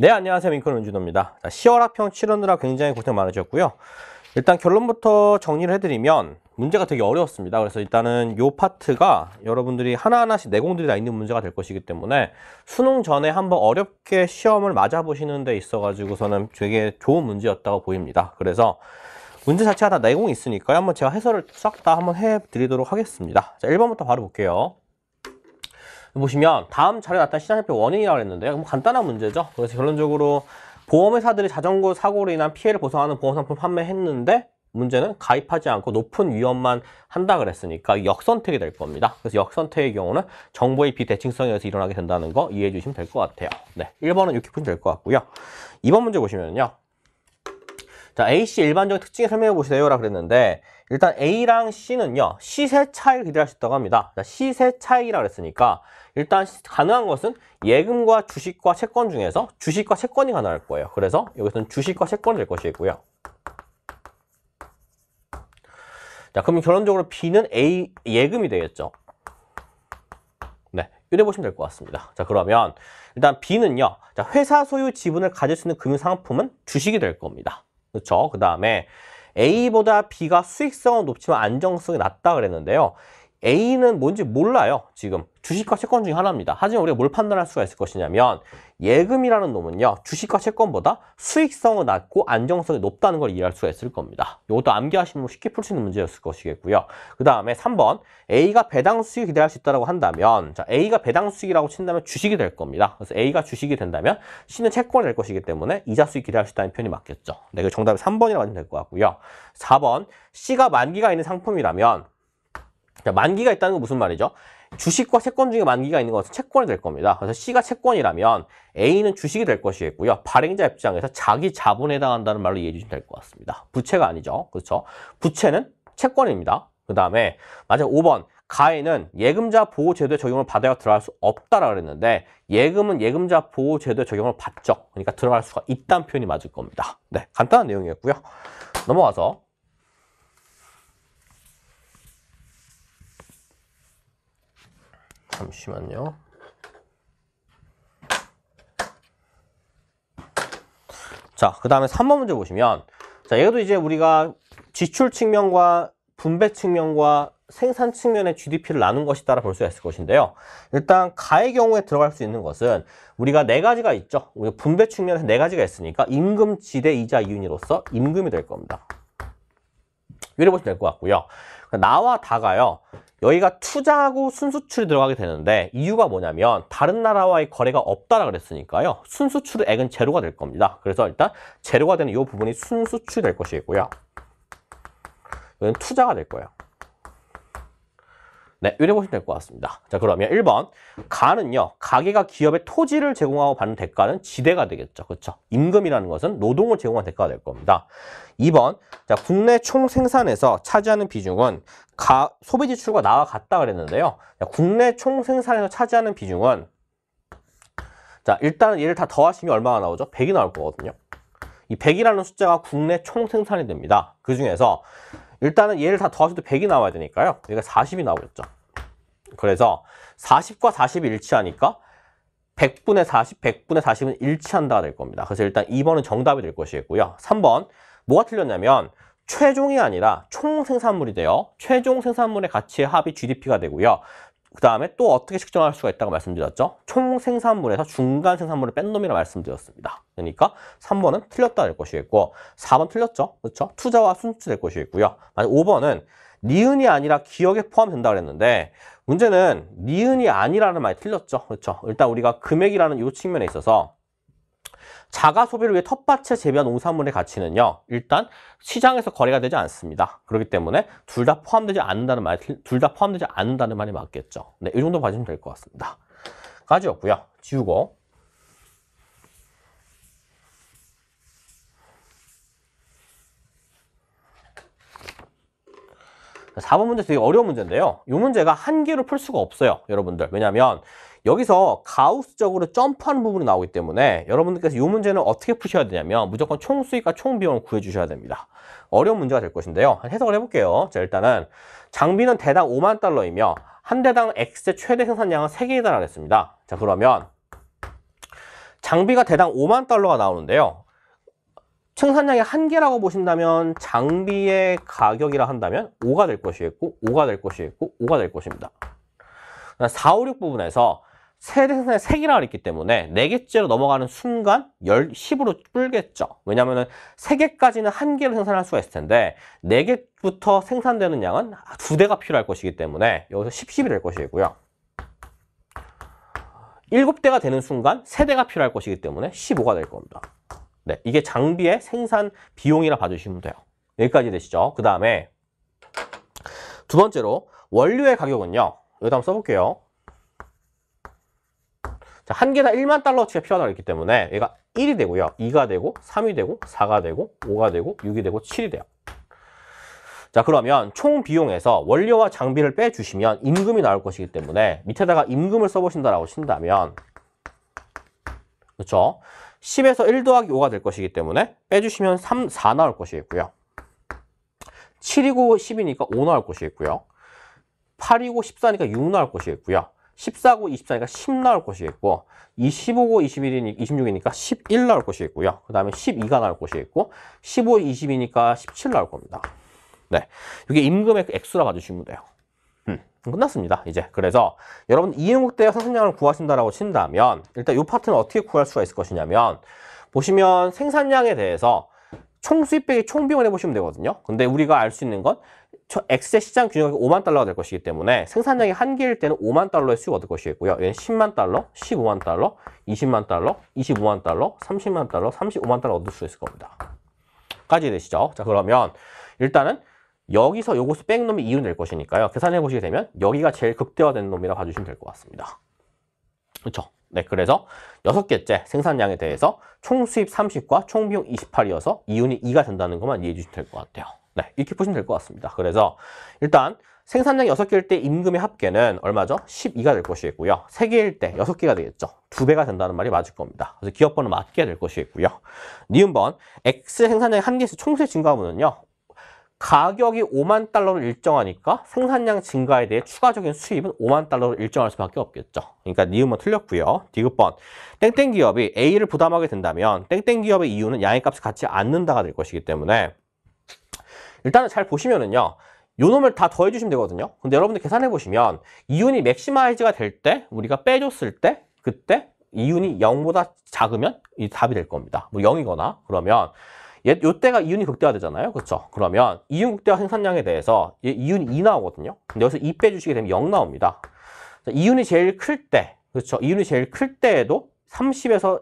네, 안녕하세요. 민코는 은준호입니다. 자, 시월학평 치르느라 굉장히 고생 많으셨고요. 일단 결론부터 정리를 해드리면 문제가 되게 어려웠습니다. 그래서 일단은 요 파트가 여러분들이 하나하나씩 내공들이 다 있는 문제가 될 것이기 때문에 수능 전에 한번 어렵게 시험을 맞아보시는 데 있어가지고서는 되게 좋은 문제였다고 보입니다. 그래서 문제 자체가 다 내공이 있으니까요. 한번 제가 해설을 싹 다 한번 해드리도록 하겠습니다. 자, 1번부터 바로 볼게요. 보시면 다음 자료에 나타난 시장실패 원인이라고 했는데요. 뭐 간단한 문제죠. 그래서 결론적으로 보험회사들이 자전거 사고로 인한 피해를 보상하는 보험상품 판매했는데 문제는 가입하지 않고 높은 위험만 한다 그랬으니까 역선택이 될 겁니다. 그래서 역선택의 경우는 정보의 비대칭성에 의해서 일어나게 된다는 거 이해해 주시면 될 것 같아요. 네, 1번은 이렇게 푸시면 될 것 같고요. 2번 문제 보시면요. 자, A씨 일반적인 특징을 설명해 보세요 라 그랬는데 일단 A랑 C는요 시세 차이를 기대할 수 있다고 합니다. 자, 시세 차이라 그랬으니까 일단 가능한 것은 예금과 주식과 채권 중에서 주식과 채권이 가능할 거예요. 그래서 여기서는 주식과 채권이 될 것이고요. 자, 그럼 결론적으로 B는 A 예금이 되겠죠. 네, 이래 보시면 될 것 같습니다. 자, 그러면 일단 B는요, 자, 회사 소유 지분을 가질 수 있는 금융상품은 주식이 될 겁니다. 그렇죠? 그 다음에 A보다 B가 수익성은 높지만 안정성이 낮다 그랬는데요. A는 뭔지 몰라요. 지금 주식과 채권 중에 하나입니다. 하지만 우리가 뭘 판단할 수가 있을 것이냐면 예금이라는 놈은요. 주식과 채권보다 수익성은 낮고 안정성이 높다는 걸 이해할 수가 있을 겁니다. 이것도 암기하시면 쉽게 풀 수 있는 문제였을 것이겠고요. 그 다음에 3번 A가 배당 수익을 기대할 수 있다고 한다면 자, A가 배당 수익이라고 친다면 주식이 될 겁니다. 그래서 A가 주식이 된다면 C는 채권이 될 것이기 때문에 이자 수익 기대할 수 있다는 표현이 맞겠죠. 네, 그 정답이 3번이라고 하면 될 것 같고요. 4번 C가 만기가 있는 상품이라면 자, 만기가 있다는 건 무슨 말이죠? 주식과 채권 중에 만기가 있는 것은 채권이 될 겁니다. 그래서 C가 채권이라면 A는 주식이 될 것이겠고요. 발행자 입장에서 자기 자본에 해당한다는 말로 이해해 주시면 될 것 같습니다. 부채가 아니죠. 그렇죠? 부채는 채권입니다. 그 다음에 맞아 5번 가에는 예금자 보호제도의 적용을 받아야 들어갈 수 없다라고 그랬는데 예금은 예금자 보호제도의 적용을 받죠. 그러니까 들어갈 수가 있다는 표현이 맞을 겁니다. 네, 간단한 내용이었고요. 넘어가서 잠시만요. 자, 그 다음에 3번 문제 보시면 자, 얘도 이제 우리가 지출 측면과 분배 측면과 생산 측면의 GDP를 나눈 것이다라 볼 수가 있을 것인데요. 일단 가의 경우에 들어갈 수 있는 것은 우리가 네 가지가 있죠. 우리가 분배 측면에서 네 가지가 있으니까 임금, 지대, 이자, 이윤으로서 임금이 될 겁니다. 이래 보시면 될 것 같고요. 나와 다가요. 여기가 투자하고 순수출이 들어가게 되는데 이유가 뭐냐면 다른 나라와의 거래가 없다라 그랬으니까요. 순수출액은 제로가 될 겁니다. 그래서 일단 제로가 되는 이 부분이 순수출이 될 것이고요. 이건 투자가 될 거예요. 네, 이래 보시면 될 것 같습니다. 자, 그러면 1번 가는요. 가게가 기업에 토지를 제공하고 받는 대가는 지대가 되겠죠. 그렇죠? 임금이라는 것은 노동을 제공한 대가가 될 겁니다. 2번 자, 국내 총 생산에서 차지하는 비중은 소비 지출과 나와 같다 그랬는데요. 자, 국내 총 생산에서 차지하는 비중은 자, 일단 얘를 다 더하시면 얼마가 나오죠? 100이 나올 거거든요. 이 100이라는 숫자가 국내 총 생산이 됩니다. 그 중에서 일단은 얘를 다 더하셔도 100이 나와야 되니까요. 여기가 40이 나오겠죠. 그래서 40과 40이 일치하니까 100분의 40, 100분의 40은 일치한다가 될 겁니다. 그래서 일단 2번은 정답이 될 것이고요. 3번 뭐가 틀렸냐면 최종이 아니라 총 생산물이 돼요. 최종 생산물의 가치의 합이 GDP가 되고요. 그 다음에 또 어떻게 측정할 수가 있다고 말씀드렸죠? 총 생산물에서 중간 생산물을 뺀 놈이라고 말씀드렸습니다. 그러니까 3번은 틀렸다 될 것이겠고 4번 틀렸죠? 그렇죠? 투자와 순수 될 것이겠고요. 5번은 니은이 아니라 기억에 포함된다 그랬는데 문제는 니은이 아니라는 말이 틀렸죠? 그렇죠? 일단 우리가 금액이라는 이 측면에 있어서 자가 소비를 위해 텃밭에 재배한 농산물의 가치는요. 일단 시장에서 거래가 되지 않습니다. 그렇기 때문에 둘 다 포함되지 않는다는 말이 맞겠죠. 네, 이 정도 봐주시면 될 것 같습니다. 까지였고요. 지우고 4번 문제 되게 어려운 문제인데요. 이 문제가 한 개로 풀 수가 없어요. 여러분들. 왜냐하면 여기서 가우스적으로 점프하는 부분이 나오기 때문에 여러분들께서 이 문제는 어떻게 푸셔야 되냐면 무조건 총수익과 총비용을 구해주셔야 됩니다. 어려운 문제가 될 것인데요. 해석을 해볼게요. 자, 일단은 장비는 대당 5만 달러이며 한 대당 X의 최대 생산량은 3개에 달하겠습니다. 자, 그러면 장비가 대당 5만 달러가 나오는데요. 생산량이 한계라고 보신다면 장비의 가격이라 한다면 5가 될 것이겠고 5가 될 것이겠고 5가 될 것입니다. 4, 5, 6 부분에서 세대 생산의 3개라고 있기 때문에 4개째로 넘어가는 순간 10으로 불겠죠. 왜냐하면 3개까지는 한 개로 생산할 수가 있을 텐데 4개부터 생산되는 양은 2대가 필요할 것이기 때문에 여기서 10이 될 것이고요. 7대가 되는 순간 3대가 필요할 것이기 때문에 15가 될 겁니다. 네, 이게 장비의 생산 비용이라 봐주시면 돼요. 여기까지 되시죠? 그 다음에 두 번째로 원료의 가격은요. 여기다 한번 써볼게요. 자, 한 개당 1만 달러치가 필요하다고 했기 때문에 얘가 1이 되고요. 2가 되고 3이 되고 4가 되고 5가 되고 6이 되고 7이 돼요. 자, 그러면 총 비용에서 원료와 장비를 빼주시면 임금이 나올 것이기 때문에 밑에다가 임금을 써보신다라고 친다면 그렇죠? 10에서 1 더하기 5가 될 것이기 때문에 빼주시면 4 나올 것이겠고요. 7이고 10이니까 5 나올 것이겠고요. 8이고 14니까 6 나올 것이겠고요. 14고 24니까 10 나올 것이겠고 15고 26이니까 11 나올 것이겠고요. 그 다음에 12가 나올 것이겠고 15, 20이니까 17 나올 겁니다. 네, 이게 임금의 액수라 봐주시면 돼요. 끝났습니다. 이제 그래서 여러분 이윤국대와 생산량을 구하신다라고 친다면 일단 이 파트는 어떻게 구할 수가 있을 것이냐면 보시면 생산량에 대해서 총 수입 빼기 총 비용을 해보시면 되거든요. 근데 우리가 알 수 있는 건 X의 시장 균형이 5만 달러가 될 것이기 때문에 생산량이 한 개일 때는 5만 달러의 수익을 얻을 것이고요. 얘는 10만 달러, 15만 달러, 20만 달러, 25만 달러, 30만 달러, 35만 달러 얻을 수 있을 겁니다. 까지 되시죠? 자, 그러면 일단은 여기서 요것을 뺀 놈이 이윤이 될 것이니까요. 계산해 보시게 되면 여기가 제일 극대화된 놈이라 봐주시면 될 것 같습니다. 그렇죠? 네, 그래서 6개째 생산량에 대해서 총 수입 30과 총 비용 28이어서 이윤이 2가 된다는 것만 이해해 주시면 될 것 같아요. 네, 이렇게 보시면 될 것 같습니다. 그래서 일단 생산량이 6개일 때 임금의 합계는 얼마죠? 12가 될 것이고요. 3개일 때 6개가 되겠죠. 2배가 된다는 말이 맞을 겁니다. 그래서 기업번은 맞게 될 것이고요. 니은번 X 생산량의 한 개수 총수의 증가분은요. 가격이 5만 달러를 일정하니까 생산량 증가에 대해 추가적인 수입은 5만 달러를 일정할 수밖에 없겠죠. 그러니까 니은번 틀렸고요. 디귿번 땡땡 기업이 A를 부담하게 된다면 땡땡 기업의 이유는 양의 값을 갖지 않는다가 될 것이기 때문에 일단은 잘 보시면은요. 요 놈을 다 더해 주시면 되거든요. 근데 여러분들 계산해 보시면 이윤이 맥시마이즈가 될 때 우리가 빼줬을 때 그때 이윤이 0보다 작으면 이 답이 될 겁니다. 뭐 0이거나 그러면 요때가 이윤이 극대화되잖아요. 그렇죠? 그러면 이윤 극대화 생산량에 대해서 이윤이 2 나오거든요. 근데 여기서 2 빼주시게 되면 0 나옵니다. 자, 이윤이 제일 클 때, 그렇죠? 이윤이 제일 클 때에도 30에서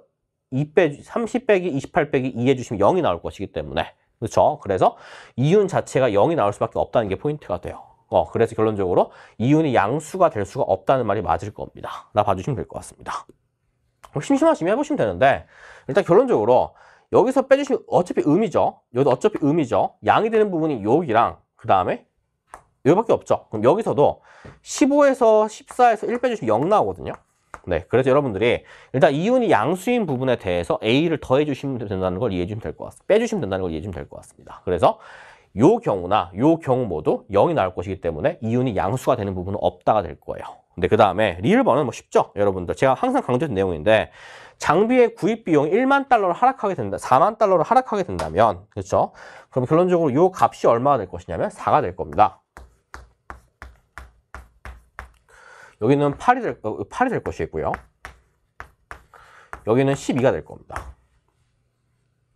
30 빼기 28 빼기 2 해주시면 0이 나올 것이기 때문에 그렇죠? 그래서 이윤 자체가 0이 나올 수밖에 없다는 게 포인트가 돼요. 그래서 결론적으로 이윤이 양수가 될 수가 없다는 말이 맞을 겁니다. 라 봐주시면 될 것 같습니다. 심심하시면 해보시면 되는데 일단 결론적으로 여기서 빼주시면 어차피 음이죠. 여기도 어차피 음이죠. 양이 되는 부분이 여기랑 그 다음에 여기밖에 없죠. 그럼 여기서도 15에서 14에서 1 빼주시면 0 나오거든요. 네, 그래서 여러분들이 일단 이윤이 양수인 부분에 대해서 A를 더해 주시면 된다는 걸 이해해 주시면 될 것 같습니다. 빼주시면 된다는 걸 이해해 주시면 될 것 같습니다. 그래서 요 경우나 요 경우 모두 0이 나올 것이기 때문에 이윤이 양수가 되는 부분은 없다가 될 거예요. 근데 그 다음에 리을번은 뭐 쉽죠. 여러분들 제가 항상 강조했던 내용인데 장비의 구입 비용이 1만 달러를 하락하게 된다, 4만 달러를 하락하게 된다면, 그렇죠? 그럼 결론적으로 요 값이 얼마가 될 것이냐면 4가 될 겁니다. 여기는 8이 될 것이고요. 여기는 12가 될 겁니다.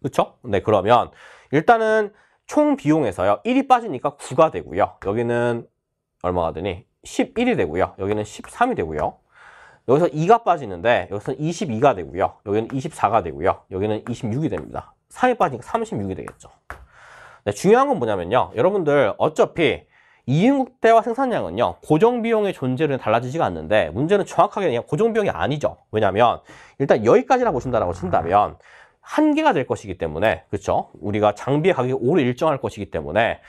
그렇죠? 네, 그러면 일단은 총 비용에서요. 1이 빠지니까 9가 되고요. 여기는 얼마가 되니? 11이 되고요. 여기는 13이 되고요. 여기서 2가 빠지는데 여기서는 22가 되고요. 여기는 24가 되고요. 여기는 26이 됩니다. 3이 빠지니까 36이 되겠죠. 네, 중요한 건 뭐냐면요. 여러분들 어차피 이윤국대와 생산량은요. 고정비용의 존재는 달라지지가 않는데 문제는 정확하게 그냥 고정비용이 아니죠. 왜냐하면 일단 여기까지나 보신다라고 친다면 한계가 될 것이기 때문에 그렇죠. 우리가 장비의 가격이 오래 일정할 것이기 때문에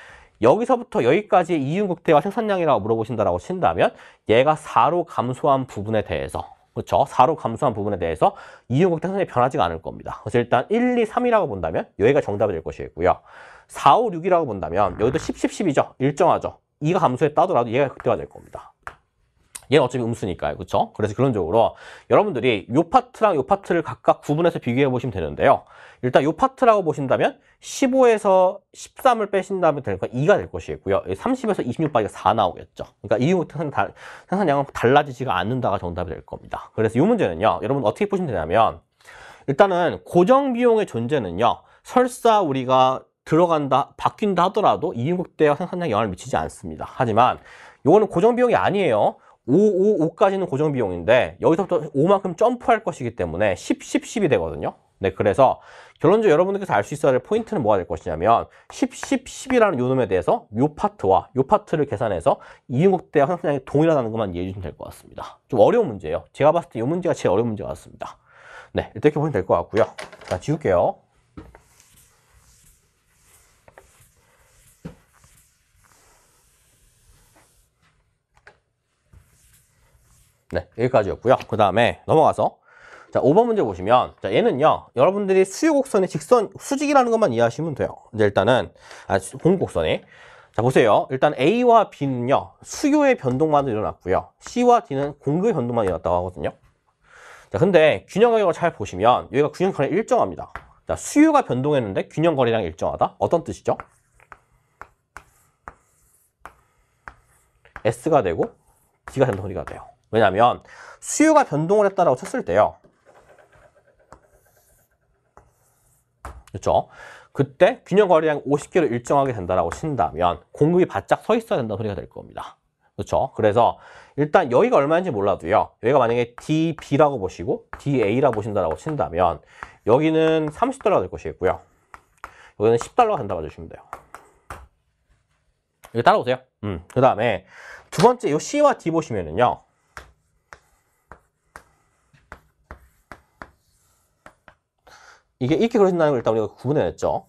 여기서부터 여기까지의 이윤국대와 생산량이라고 물어보신다라고 친다면 얘가 4로 감소한 부분에 대해서 그렇죠? 4로 감소한 부분에 대해서 이윤국대 생산량이 변하지가 않을 겁니다. 그래서 일단 1, 2, 3이라고 본다면 여기가 정답이 될 것이고요. 4, 5, 6이라고 본다면 여기도 10, 10, 10이죠. 일정하죠. 2가 감소했다 하더라도 얘가 극대화 될 겁니다. 얘는 어차피 음수니까요. 그렇죠? 그래서 결론적으로 여러분들이 요 파트랑 요 파트를 각각 구분해서 비교해 보시면 되는데요. 일단 요 파트라고 보신다면 15에서 13을 빼신다면 되니까 2가 될 것이고요. 30에서 26 빠지가 4 나오겠죠. 그러니까 이후 생산량은 달라지지가 않는다가 정답이 될 겁니다. 그래서 이 문제는요. 여러분 어떻게 보시면 되냐면 일단은 고정 비용의 존재는요. 설사 우리가 들어간다, 바뀐다 하더라도 이윤국대와 생산량에 영향을 미치지 않습니다. 하지만 요거는 고정 비용이 아니에요. 5까지는 고정 비용인데 여기서부터 5만큼 점프할 것이기 때문에 10, 10, 10이 되거든요. 네, 그래서 결론적으로 여러분들께서 알 수 있어야 될 포인트는 뭐가 될 것이냐면 10, 10, 10이라는 요 놈에 대해서 요 파트와 요 파트를 계산해서 이윤국대와 생산량이 동일하다는 것만 이해해 주시면 될 것 같습니다. 좀 어려운 문제예요. 제가 봤을 때 이 문제가 제일 어려운 문제 같습니다. 네, 이렇게 보시면 될 것 같고요. 자, 지울게요. 네, 여기까지였고요. 그 다음에 넘어가서 자, 5번 문제 보시면 자, 얘는요. 여러분들이 수유곡선의 직선 수직이라는 것만 이해하시면 돼요. 이제 일단은 공곡선이 자, 보세요. 일단 A와 B는요. 수요의 변동만 일어났고요. C와 D는 공급의 변동만 일어났다고 하거든요. 자, 근데 균형 가격을 잘 보시면 여기가 균형 거리가 일정합니다. 자, 수요가 변동했는데 균형 거리랑 일정하다. 어떤 뜻이죠? S가 되고 D가 변동거리가 돼요. 왜냐하면 수요가 변동을 했다라고 쳤을 때요. 그렇죠? 그때 균형 거리량 50개로 일정하게 된다라고 친다면 공급이 바짝 서 있어야 된다는 소리가 될 겁니다. 그렇죠? 그래서 일단 여기가 얼마인지 몰라도요. 여기가 만약에 DB라고 보시고 DA라고 보신다라고 친다면 여기는 30달러가 될 것이겠고요. 여기는 10달러가 된다고 봐주시면 돼요. 여기 따라오세요. 그 다음에 두 번째 이 C와 D 보시면은요. 이게 이렇게 그려진다는 걸 일단 우리가 구분해냈죠.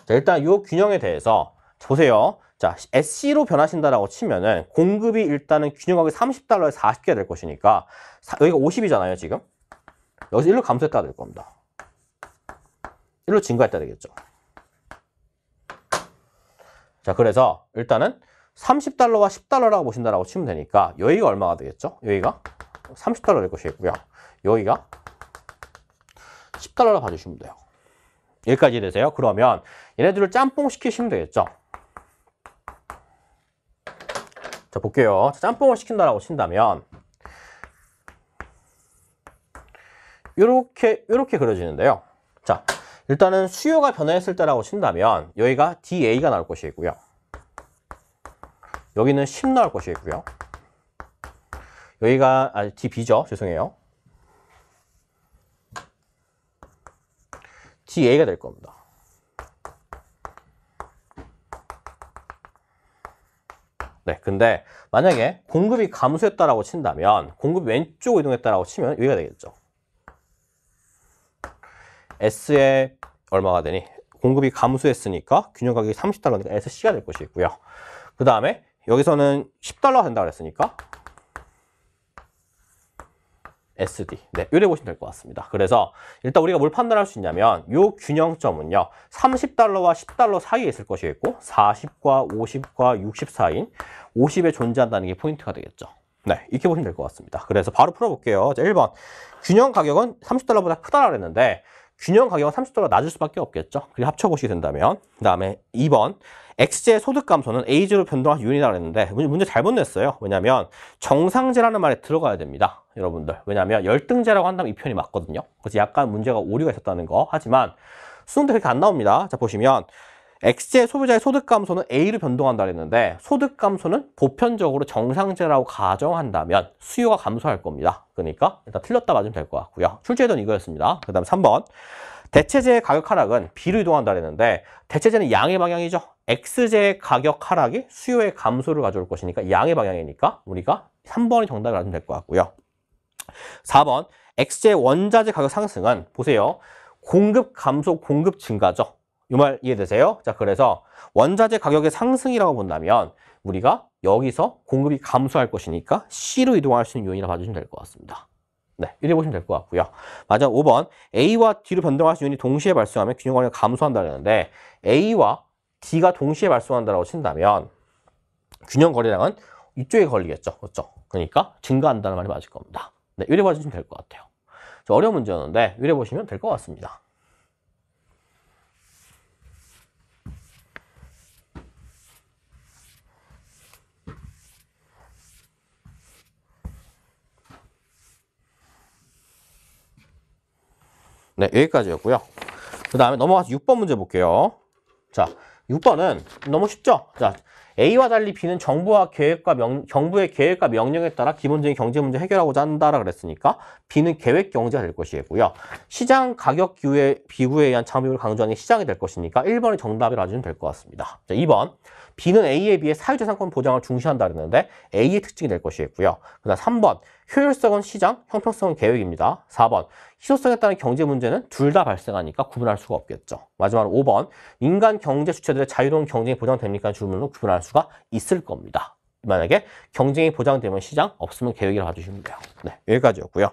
자, 일단 이 균형에 대해서 보세요. 자, SC로 변하신다라고 치면은 공급이 일단은 균형가격이 30달러에 40개가 될 것이니까 여기가 50이잖아요, 지금. 여기서 1로 감소했다 될 겁니다. 1로 증가했다 되겠죠. 자, 그래서 일단은 30달러와 10달러라고 보신다라고 치면 되니까 여기가 얼마가 되겠죠? 여기가 30달러 될 것이겠고요. 여기가 10달러라 봐주시면 돼요. 여기까지 되세요. 그러면 얘네들을 짬뽕 시키시면 되겠죠. 자, 볼게요. 짬뽕을 시킨다라고 친다면 이렇게 그려지는데요. 자, 일단은 수요가 변화했을 때라고 친다면 여기가 DA가 나올 것이고요. 여기는 10 나올 것이고요. 여기가 DB죠. 죄송해요. DA가 될 겁니다. 네, 근데 만약에 공급이 감소했다라고 친다면 공급이 왼쪽으로 이동했다라고 치면 여기가 되겠죠. S에 얼마가 되니? 공급이 감소했으니까 균형 가격이 30달러니까 SC가 될 것이고요. 그 다음에 여기서는 10달러가 된다고 그랬으니까 SD. 네, 이래 보시면 될 것 같습니다. 그래서 일단 우리가 뭘 판단할 수 있냐면 이 균형점은요. 30달러와 10달러 사이에 있을 것이겠고 40과 50과 60 사이인 50에 존재한다는 게 포인트가 되겠죠. 네, 이렇게 보시면 될 것 같습니다. 그래서 바로 풀어볼게요. 자, 1번. 균형 가격은 30달러보다 크다라고 했는데 균형 가격은 30달러 낮을 수밖에 없겠죠. 그리고 합쳐보시게 된다면 그 다음에 2번. X제의 소득 감소는 A제로 변동할 요인이라고 했는데 문제 잘못 냈어요. 왜냐하면 정상제라는 말에 들어가야 됩니다. 여러분들. 왜냐하면 열등제라고 한다면 이 표현이 맞거든요. 그래서 약간 문제가 오류가 있었다는 거. 하지만 수능 때 그렇게 안 나옵니다. 자, 보시면 X제 소비자의 소득 감소는 A로 변동한다 그랬는데 소득 감소는 보편적으로 정상제라고 가정한다면 수요가 감소할 겁니다. 그러니까 일단 틀렸다 맞으면 될 것 같고요. 출제해둔 이거였습니다. 그 다음 3번. 대체제의 가격 하락은 B로 이동한다 그랬는데 대체제는 양의 방향이죠. X제의 가격 하락이 수요의 감소를 가져올 것이니까 양의 방향이니까 우리가 3번이 정답을 알면 될 것 같고요. 4번. X제 원자재 가격 상승은 보세요. 공급 감소, 공급 증가죠. 이 말 이해되세요? 자, 그래서 원자재 가격의 상승이라고 본다면 우리가 여기서 공급이 감소할 것이니까 C로 이동할 수 있는 요인이라 봐주시면 될 것 같습니다. 네, 이래 보시면 될 것 같고요. 맞아, 5번. A와 D로 변동할 수 있는 요인이 동시에 발생하면 균형 관계가 감소한다는데 A와 D가 동시에 발생한다고 친다면 균형 거래량은 이쪽에 걸리겠죠. 그렇죠? 그러니까 증가한다는 말이 맞을 겁니다. 네, 이래 봐주시면 될 것 같아요. 어려운 문제였는데 이래 보시면 될 것 같습니다. 네, 여기까지였고요. 그 다음에 넘어가서 6번 문제 볼게요. 자, 6번은 너무 쉽죠? 자, A와 달리 B는 정부의 계획과 명령에 따라 기본적인 경제 문제 해결하고자 한다라 그랬으니까 B는 계획 경제가 될 것이고요. 시장 가격 비구에 의한 장벽을 강조하는 게 시장이 될 것이니까 1번이 정답이라 해주면 될 것 같습니다. 자, 2번. B는 A에 비해 사유재산권 보장을 중시한다 그랬는데 A의 특징이 될 것이겠고요. 그 다음 3번. 효율성은 시장, 형평성은 계획입니다. 4번. 희소성에 따른 경제 문제는 둘 다 발생하니까 구분할 수가 없겠죠. 마지막으로 5번. 인간 경제 주체들의 자유로운 경쟁이 보장됩니까? 질문으로 구분할 수가 있을 겁니다. 만약에 경쟁이 보장되면 시장, 없으면 계획이라고 봐주시면 돼요. 네, 여기까지였고요.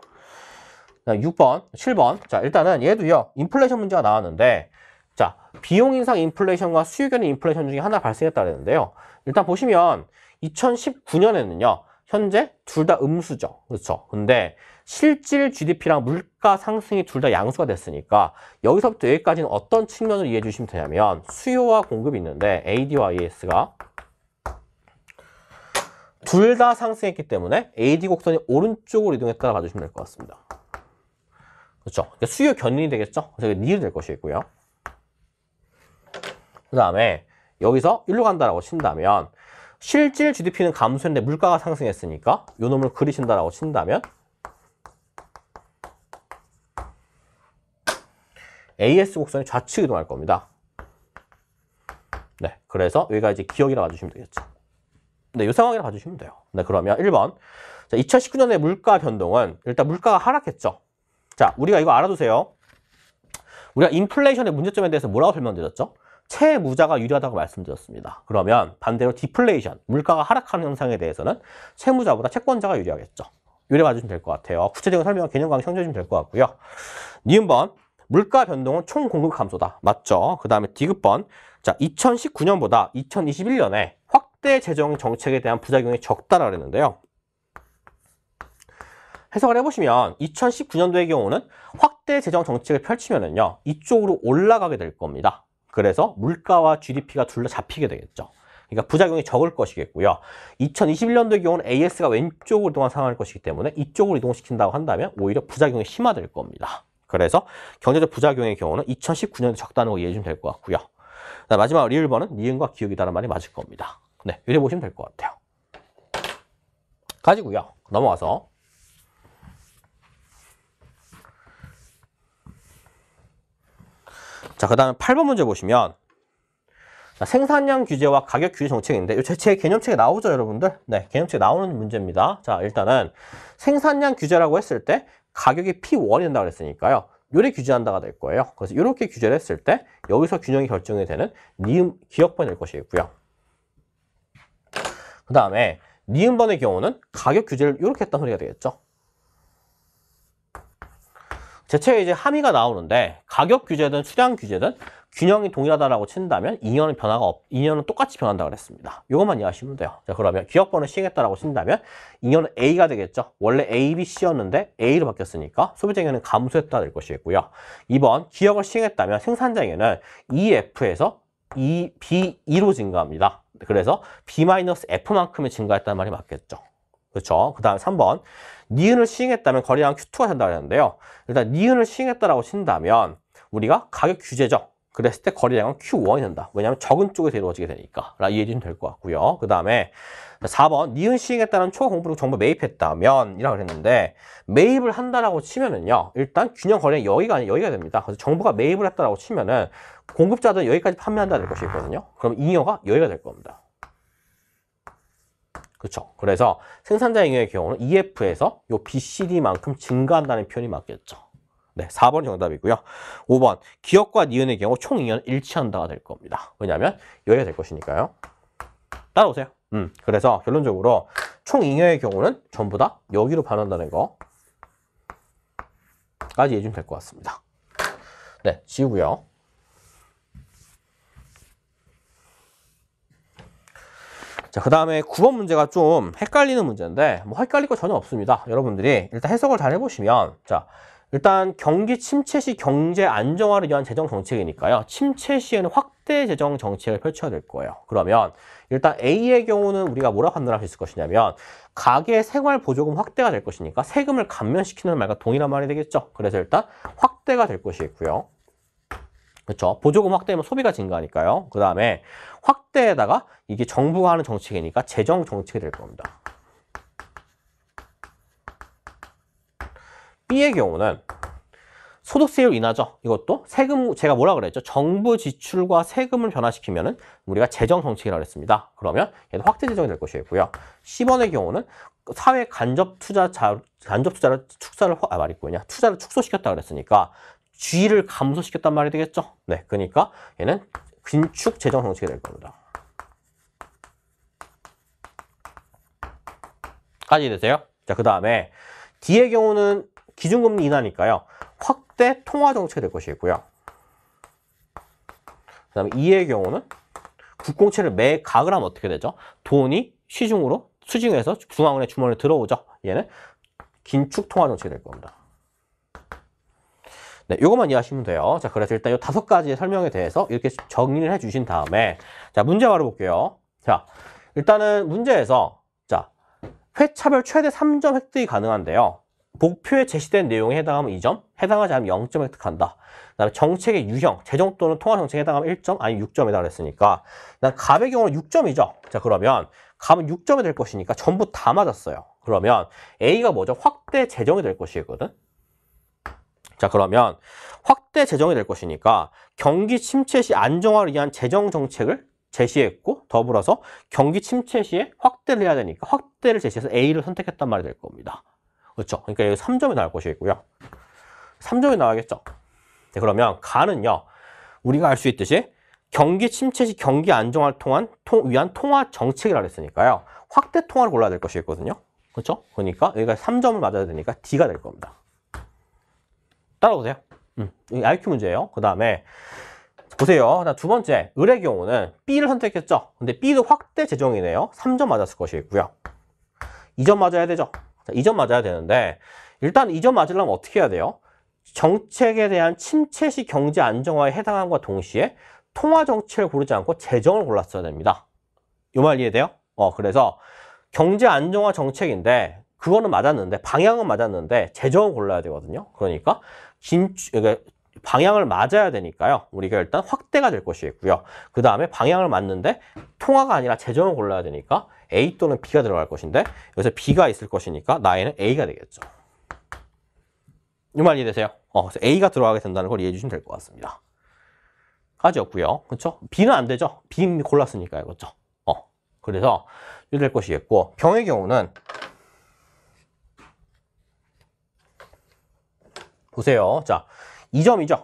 6번, 7번. 자, 일단은 얘도요. 인플레이션 문제가 나왔는데 자, 비용 인상 인플레이션과 수요 견인 인플레이션 중에 하나 발생했다 그랬는데요. 일단 보시면 2019년에는요. 현재 둘 다 음수죠. 그렇죠? 근데 실질 GDP랑 물가 상승이 둘 다 양수가 됐으니까 여기서부터 여기까지는 어떤 측면을 이해해 주시면 되냐면 수요와 공급이 있는데 AD와 AS가 둘 다 상승했기 때문에 AD 곡선이 오른쪽으로 이동했다고 봐주시면 될 것 같습니다. 그렇죠? 그러니까 수요 견인이 되겠죠? 그래서 이게 니을 될 것이고요. 그 다음에 여기서 일로 간다라고 친다면 실질 GDP는 감소했는데 물가가 상승했으니까 요 놈을 그리신다라고 친다면 AS 곡선이 좌측 이동할 겁니다. 네, 그래서 여기가 이제 기억이라 봐주시면 되겠죠. 네, 이 상황이라 봐주시면 돼요. 네, 그러면 1번. 자, 2019년의 물가 변동은 일단 물가가 하락했죠. 자, 우리가 이거 알아두세요. 우리가 인플레이션의 문제점에 대해서 뭐라고 설명드렸죠? 채무자가 유리하다고 말씀드렸습니다. 그러면 반대로 디플레이션, 물가가 하락하는 현상에 대해서는 채무자보다 채권자가 유리하겠죠. 이래 봐주시면 될 것 같아요. 구체적인 설명은 개념 강의 참조해주시면 될 것 같고요. 니은번, 물가 변동은 총 공급 감소다. 맞죠? 그 다음에 디귿번, 자, 2019년보다 2021년에 확대 재정 정책에 대한 부작용이 적다라 그랬는데요. 해석을 해보시면 2019년도의 경우는 확대 재정 정책을 펼치면은요, 이쪽으로 올라가게 될 겁니다. 그래서 물가와 GDP가 둘 다 잡히게 되겠죠. 그러니까 부작용이 적을 것이겠고요. 2021년도의 경우는 AS가 왼쪽으로 이동한 상황일 것이기 때문에 이쪽으로 이동시킨다고 한다면 오히려 부작용이 심화될 겁니다. 그래서 경제적 부작용의 경우는 2019년에 적다는 거 이해해 주시면 될 것 같고요. 마지막으로 리을번은 니은과 기억이다라는 말이 맞을 겁니다. 네, 이래 보시면 될 것 같아요. 가지고요. 넘어와서 자, 그 다음에 8번 문제 보시면 자, 생산량 규제와 가격 규제 정책인데 제 개념책에 나오죠, 여러분들? 네, 개념책에 나오는 문제입니다. 자, 일단은 생산량 규제라고 했을 때 가격이 P1이 된다고 그랬으니까요. 요래 규제한다가 될 거예요. 그래서 이렇게 규제를 했을 때 여기서 균형이 결정이 되는 니은 기억번이 될 것이고요. 그 다음에 니은번의 경우는 가격 규제를 이렇게 했다는 소리가 되겠죠. 제 책에 이제 함의가 나오는데 가격 규제든 수량 규제든 균형이 동일하다라고 친다면 잉여는 잉여는 똑같이 변한다 그랬습니다. 이것만 이해하시면 돼요. 자, 그러면 기억번을 시행했다라고 친다면 잉여는 A가 되겠죠. 원래 A, B, C였는데 A로 바뀌었으니까 소비자잉여는 감소했다 될 것이겠고요. 2번 기억을 시행했다면 생산자잉여는 EF에서 B2로 증가합니다. 그래서 B-F만큼의 증가했다는 말이 맞겠죠. 그렇죠. 그 다음 3번 니은을 시행했다면 거래량 Q2가 된다고 했는데요. 일단 니은을 시행했다라고 친다면 우리가 가격 규제죠. 그랬을 때 거래량은 Q1이 된다. 왜냐하면 적은 쪽에서 이루어지게 되니까 이해해주면 될 것 같고요. 그 다음에 4번 니은 시행했다는 초과 공부를 정보 매입했다면 이라고 그랬는데 매입을 한다라고 치면은요. 일단 균형 거래량이 여기가 아니라 여기가 됩니다. 그래서 정부가 매입을 했다라고 치면은 공급자들은 여기까지 판매한다 될 것이 있거든요. 그럼 잉여가 여기가 될 겁니다. 그렇죠. 그래서 생산자 잉여의 경우는 EF에서 요 BCD만큼 증가한다는 표현이 맞겠죠. 네, 4번이 정답이고요. 5번 기억과 니은의 경우 총 잉여는 일치한다가 될 겁니다. 왜냐하면 여기가 될 것이니까요. 따라오세요. 그래서 결론적으로 총 잉여의 경우는 전부 다 여기로 변한다는 거까지 이해해주면 될 것 같습니다. 네, 지우고요. 자, 그 다음에 9번 문제가 좀 헷갈리는 문제인데, 뭐 헷갈릴 거 전혀 없습니다. 여러분들이 일단 해석을 잘 해보시면, 자, 일단 경기 침체 시 경제 안정화를 위한 재정 정책이니까요. 침체 시에는 확대 재정 정책을 펼쳐야 될 거예요. 그러면 일단 A의 경우는 우리가 뭐라고 판단할 수 있을 것이냐면, 가계 생활 보조금 확대가 될 것이니까 세금을 감면시키는 말과 동일한 말이 되겠죠. 그래서 일단 확대가 될 것이겠고요. 그렇죠. 보조금 확대하면 소비가 증가하니까요. 그 다음에 확대에다가 이게 정부가 하는 정책이니까 재정 정책이 될 겁니다. B의 경우는 소득세율 인하죠. 이것도 세금, 제가 뭐라 그랬죠? 정부 지출과 세금을 변화시키면은 우리가 재정 정책이라고 했습니다. 그러면 얘는 확대 재정이 될 것이고요. C번의 경우는 사회 투자를 축소시켰다 그랬으니까 G를 감소시켰단 말이 되겠죠. 네, 그러니까 얘는 긴축 재정 정책이 될 겁니다. 까지 되세요? 자, 그 다음에 D의 경우는 기준금리 인하니까요. 확대 통화 정책이 될 것이고요. 그 다음에 E의 경우는 국공채를 매각을 하면 어떻게 되죠? 돈이 수중에서 중앙은행 주머니에 들어오죠. 얘는 긴축 통화 정책이 될 겁니다. 네, 요것만 이해하시면 돼요. 자, 그래서 일단 이 5가지의 설명에 대해서 이렇게 정리를 해주신 다음에, 자, 문제 바로 볼게요. 자, 일단은 문제에서, 자, 회차별 최대 3점 획득이 가능한데요. 목표에 제시된 내용에 해당하면 2점, 해당하지 않으면 0점 획득한다. 그 다음에 정책의 유형, 재정 또는 통화 정책에 해당하면 1점, 아니 6점이다 그랬으니까, 일단 갑의 경우는 6점이죠. 자, 그러면 갑은 6점이 될 것이니까 전부 다 맞았어요. 그러면 A가 뭐죠? 확대 재정이 될 것이거든. 자, 그러면 확대 재정이 될 것이니까 경기 침체 시 안정화를 위한 재정 정책을 제시했고, 더불어서 경기 침체 시에 확대를 해야 되니까 확대를 제시해서 A를 선택했단 말이 될 겁니다. 그렇죠? 그러니까 여기 3점이 나올 것이고요. 3점이 나와야겠죠? 네, 그러면 가는요, 우리가 알 수 있듯이 경기 침체 시 경기 안정화를 위한 통화 정책이라고 했으니까요. 확대 통화를 골라야 될 것이거든요. 그렇죠? 그러니까 여기가 3점을 맞아야 되니까 D가 될 겁니다. 따라오세요. 이 IQ 문제예요. 그 다음에 보세요. 두 번째, 을의 경우는 B를 선택했죠. 근데 B도 확대 재정이네요. 3점 맞았을 것이고요. 2점 맞아야 되죠. 자, 2점 맞아야 되는데 일단 2점 맞으려면 어떻게 해야 돼요? 정책에 대한 침체 시 경제 안정화에 해당함과 동시에 통화 정책을 고르지 않고 재정을 골랐어야 됩니다. 이 말 이해돼요? 그래서 경제 안정화 정책인데 그거는 맞았는데 방향은 맞았는데 재정을 골라야 되거든요. 그러니까 방향을 맞아야 되니까요. 우리가 일단 확대가 될 것이고요. 그 다음에 방향을 맞는데 통화가 아니라 재정을 골라야 되니까 A 또는 B가 들어갈 것인데 여기서 B가 있을 것이니까 나에는 A가 되겠죠. 이 말 이해되세요? 그래서 A가 들어가게 된다는 걸 이해해 주시면 될 것 같습니다. 까지였고요. 그렇죠? B는 안 되죠. B 골랐으니까요. 그렇죠? 그래서 이렇게 될 것이겠고, 병의 경우는 보세요. 자, 2점이죠.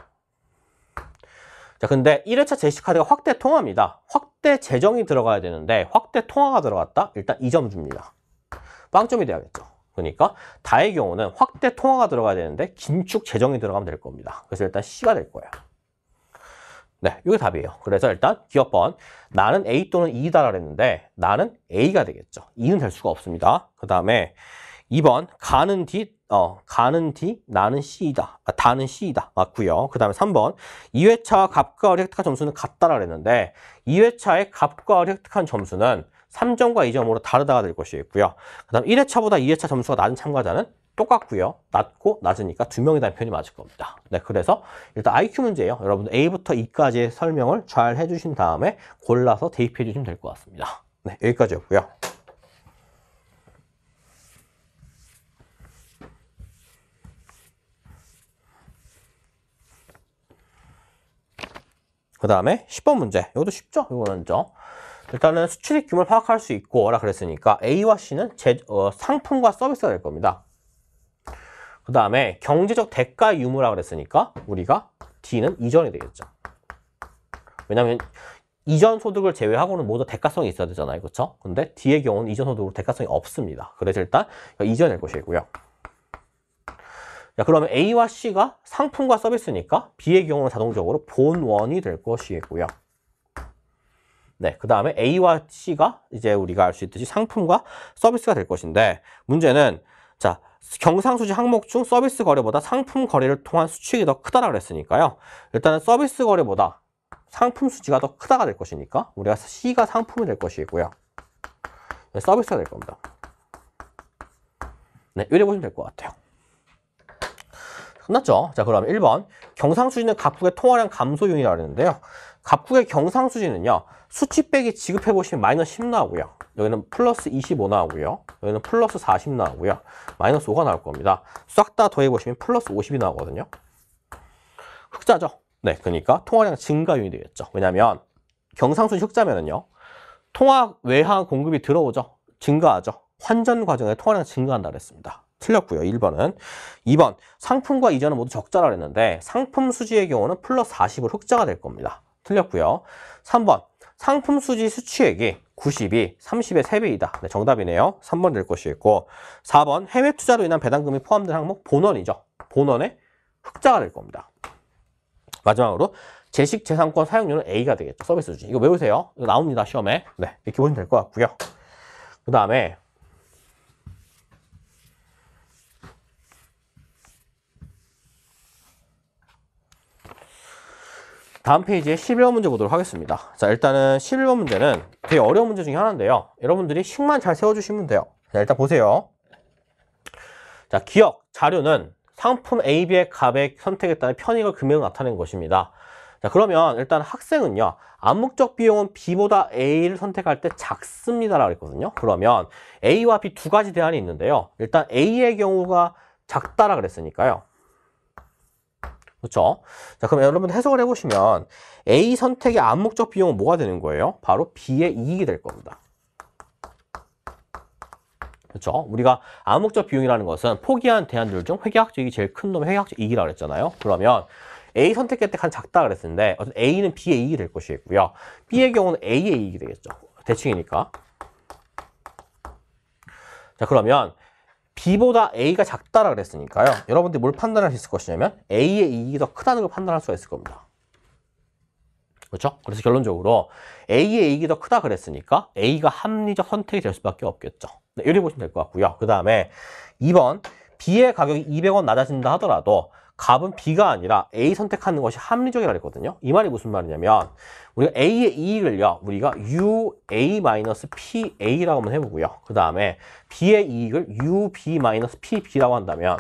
자, 근데 1회차 제시카드가 확대 통화입니다. 확대 재정이 들어가야 되는데 확대 통화가 들어갔다? 일단 2점 줍니다. 빵점이 돼야겠죠. 그러니까 다의 경우는 확대 통화가 들어가야 되는데 긴축 재정이 들어가면 될 겁니다. 그래서 일단 C가 될 거예요. 네, 이게 답이에요. 그래서 일단 기업번 나는 A 또는 E다라 그랬는데 나는 A가 되겠죠. E는 될 수가 없습니다. 그 다음에 2번 가는 D, 나는 C이다. 다는 C이다. 맞고요. 그 다음에 3번 2회차와 갑과 을이 획득한 점수는 같다라 그랬는데 2회차의 갑과 을이 획득한 점수는 3점과 2점으로 다르다가 될 것이고요. 그 다음 1회차보다 2회차 점수가 낮은 참가자는 똑같고요. 낮고 낮으니까 2명이라는 표현이 맞을 겁니다. 네, 그래서 일단 IQ 문제예요. 여러분 A부터 E까지의 설명을 잘 해주신 다음에 골라서 대입해 주시면 될 것 같습니다. 네, 여기까지였고요. 그 다음에 10번 문제. 이것도 쉽죠? 이거는죠. 일단은 수출입 규모를 파악할 수 있고 라 그랬으니까 A와 C는 상품과 서비스가 될 겁니다. 그 다음에 경제적 대가 유무라 그랬으니까 우리가 D는 이전이 되겠죠. 왜냐하면 이전 소득을 제외하고는 모두 대가성이 있어야 되잖아요. 그렇죠? 근데 D의 경우는 이전 소득으로 대가성이 없습니다. 그래서 일단 이전이 될 것이고요. 자, 그러면 A와 C가 상품과 서비스니까 B의 경우는 자동적으로 본원이 될 것이고요. 네, 그 다음에 A와 C가 이제 우리가 알 수 있듯이 상품과 서비스가 될 것인데 문제는 자 경상수지 항목 중 서비스 거래보다 상품 거래를 통한 수취액이 더 크다라고 그랬으니까요. 일단은 서비스 거래보다 상품 수지가 더 크다가 될 것이니까 우리가 C가 상품이 될 것이고요. 서비스가 될 겁니다. 네, 이래 보시면 될 것 같아요. 끝났죠? 자, 그럼 1번. 경상수지는 각국의 통화량 감소 요인이라고 했는데요. 각국의 경상수지는요, 수치 빼기 지급해보시면 마이너스 10 나오고요. 여기는 플러스 25 나오고요. 여기는 플러스 40 나오고요. 마이너스 5가 나올 겁니다. 싹 다 더해보시면 플러스 50이 나오거든요. 흑자죠? 네, 그러니까 통화량 증가 요인이 되겠죠. 왜냐면 경상수지 흑자면은요, 통화 외항 공급이 들어오죠. 증가하죠. 환전 과정에 통화량 증가한다고 그랬습니다. 틀렸고요. 1번은. 2번. 상품과 이전은 모두 적자라고 했는데 상품 수지의 경우는 플러스 40을 흑자가 될 겁니다. 틀렸고요. 3번. 상품 수지 수취액이 90이 30의 3배이다. 네, 정답이네요. 3번 될 것이고 4번. 해외 투자로 인한 배당금이 포함된 항목 본원이죠. 본원의 흑자가 될 겁니다. 마지막으로 제식재산권 사용료는 A가 되겠죠. 서비스 수지. 이거 외우세요. 이거 나옵니다. 시험에. 네, 이렇게 보시면 될 것 같고요. 그 다음에 다음 페이지에 11번 문제 보도록 하겠습니다. 자, 일단은 11번 문제는 되게 어려운 문제 중에 하나인데요. 여러분들이 식만 잘 세워주시면 돼요. 자, 일단 보세요. 자, 기억, 자료는 상품 A, B의 값의 선택에 따른 편익을 금액으로 나타낸 것입니다. 자, 그러면 일단 학생은요, 암묵적 비용은 B보다 A를 선택할 때 작습니다라고 했거든요. 그러면 A와 B 두 가지 대안이 있는데요. 일단 A의 경우가 작다라 그랬으니까요. 그렇죠? 자, 그럼 여러분들 해석을 해보시면 A 선택의 암묵적 비용은 뭐가 되는 거예요? 바로 B의 이익이 될 겁니다. 그렇죠? 우리가 암묵적 비용이라는 것은 포기한 대안들 중 회계학적 이익이 제일 큰 놈의 회계학적 이익이라고 그랬잖아요. 그러면 A 선택할 때 한 작다 그랬는데 어쨌든 A는 B의 이익이 될 것이고요. B의 경우는 A의 이익이 되겠죠. 대칭이니까. 자, 그러면 B보다 A가 작다라 그랬으니까요. 여러분들이 뭘 판단할 수 있을 것이냐면 A의 이익이 더 크다는 걸 판단할 수가 있을 겁니다. 그렇죠? 그래서 결론적으로 A의 이익이 더 크다 그랬으니까 A가 합리적 선택이 될 수밖에 없겠죠. 네, 이렇게 보시면 될 것 같고요. 그 다음에 2번 B의 가격이 200원 낮아진다 하더라도 값은 B가 아니라 A 선택하는 것이 합리적이라고 했거든요. 이 말이 무슨 말이냐면 우리가 A의 이익을요. 우리가 UA-PA라고 한번 해보고요. 그 다음에 B의 이익을 UB-PB라고 한다면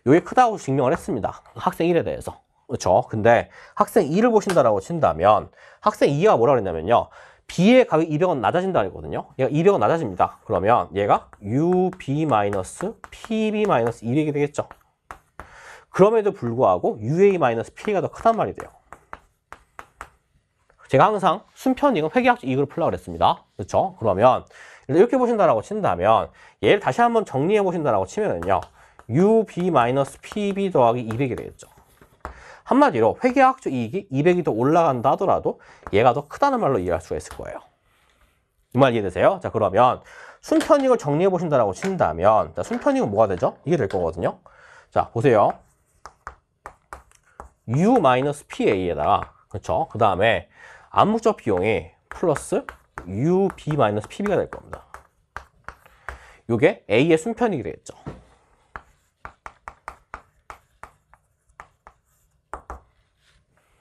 이게 크다고 증명을 했습니다. 학생 1에 대해서. 그렇죠? 근데 학생 2를 보신다라고 친다면 학생 2가 뭐라고 했냐면요. B의 가격이 200원 낮아진다 했거든요. 얘가 200원 낮아집니다. 그러면 얘가 UB-PB-200이 되겠죠. 그럼에도 불구하고 UA-PA가 더 크단 말이 돼요. 제가 항상 순편익은 회계학적 이익으로 풀라고 그랬습니다. 그렇죠? 그러면 이렇게 보신다라고 친다면 얘를 다시 한번 정리해 보신다라고 치면은요. UB-PB 더하기 200이 되겠죠. 한마디로 회계학적 이익이 200이 더 올라간다 하더라도 얘가 더 크다는 말로 이해할 수가 있을 거예요. 이 말 이해되세요? 자, 그러면 순편익을 정리해 보신다라고 친다면 자, 순편익은 뭐가 되죠? 이게 될 거거든요. 자, 보세요. U-PA에다가 그렇죠? 그 다음에 암묵적 비용이 플러스 UB-PB가 될 겁니다. 이게 A의 순편익이 되겠죠.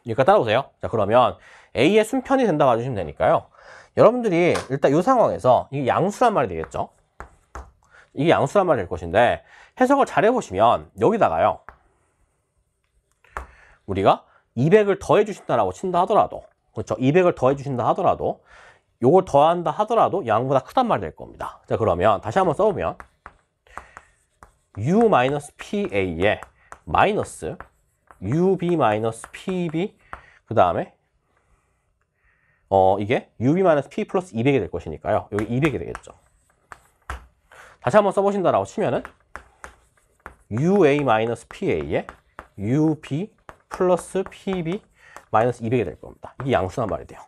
여기까지 따라오세요. 자, 그러면 A의 순편이 된다고 봐주시면 되니까요. 여러분들이 일단 이 상황에서 이게 양수란 말이 되겠죠. 이게 양수란 말이 될 것인데 해석을 잘 해보시면 여기다가요. 우리가 200을 더해 주신다라고 친다 하더라도 그렇죠? 200을 더해 주신다 하더라도 요걸 더한다 하더라도 양보다 크단 말이 될 겁니다. 자, 그러면 다시 한번 써보면 U-PA에 마이너스 UB-PB 그 다음에 이게 UB-P 플러스 200이 될 것이니까요. 여기 200이 되겠죠. 다시 한번 써보신다라고 치면은 UA-PA에 UB 플러스 PB 마이너스 200이 될 겁니다. 이게 양수란 말이 돼요.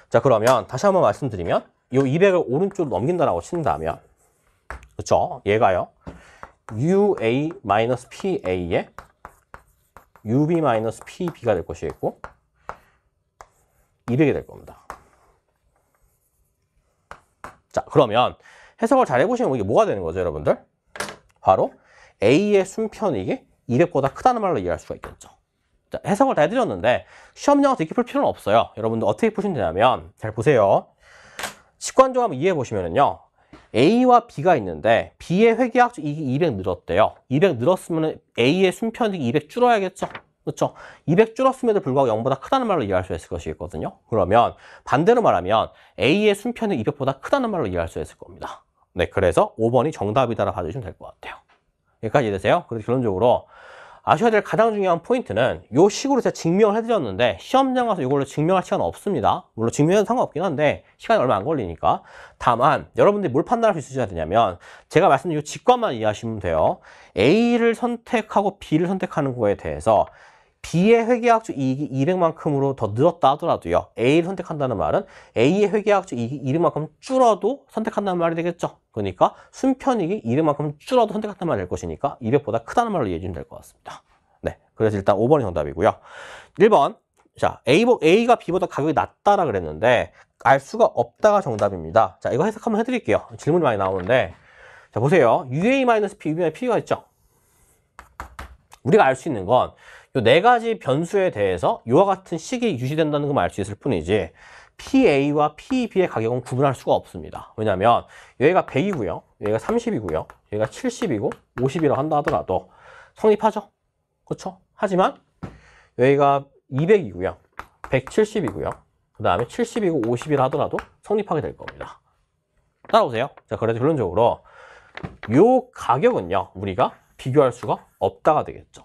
자, 그러면 다시 한번 말씀드리면 이 200을 오른쪽으로 넘긴다라고 친다면 그렇죠? 얘가요. UA-PA에 UB-PB가 될 것이고 200이 될 겁니다. 자, 그러면 해석을 잘 해보시면 이게 뭐가 되는 거죠, 여러분들? 바로 A의 순편익이 200보다 크다는 말로 이해할 수가 있겠죠. 자, 해석을 다 해드렸는데 시험 영어서 이렇게 풀 필요는 없어요. 여러분들 어떻게 푸시면 되냐면 잘 보세요. 직관적으로 한번 이해해 보시면은요. A와 B가 있는데 B의 회계학적 이익이 200 늘었대요. 200 늘었으면 A의 순편익이 200 줄어야겠죠. 그렇죠? 200 줄었음에도 불구하고 0보다 크다는 말로 이해할 수 있을 것이거든요. 그러면 반대로 말하면 A의 순편익이 200보다 크다는 말로 이해할 수 있을 겁니다. 네, 그래서 5번이 정답이다라고 봐주시면 될 것 같아요. 여기까지 이해되세요? 그래서 결론적으로 아셔야 될 가장 중요한 포인트는 이 식으로 제가 증명을 해드렸는데 시험장 가서 이걸로 증명할 시간은 없습니다. 물론 증명해도 상관없긴 한데 시간이 얼마 안 걸리니까. 다만 여러분들이 뭘 판단할 수 있으셔야 되냐면 제가 말씀드린 이 직관만 이해하시면 돼요. A를 선택하고 B를 선택하는 거에 대해서 B의 회계학적 이익이 200만큼으로 더 늘었다 하더라도요. A를 선택한다는 말은 A의 회계학적 이익이 200만큼 줄어도 선택한다는 말이 되겠죠. 그러니까 순편익이 200만큼 줄어도 선택한다는 말이 될 것이니까 200보다 크다는 말로 이해해주면 될 것 같습니다. 네, 그래서 일단 5번이 정답이고요. 1번, 자 A가 B보다 가격이 낮다라 그랬는데 알 수가 없다가 정답입니다. 자, 이거 해석 한번 해드릴게요. 질문이 많이 나오는데 자 보세요. UA-P, UB-P가 있죠. 우리가 알 수 있는 건 이 네 가지 변수에 대해서 이와 같은 식이 유지된다는 것만 알 수 있을 뿐이지 PA와 PB의 가격은 구분할 수가 없습니다. 왜냐하면 여기가 100이고요. 여기가 30이고요. 여기가 70이고 50이라고 한다 하더라도 성립하죠. 그렇죠? 하지만 여기가 200이고요. 170이고요. 그 다음에 70이고 50이라 하더라도 성립하게 될 겁니다. 따라오세요. 자, 그래서 결론적으로 이 가격은요. 우리가 비교할 수가 없다가 되겠죠.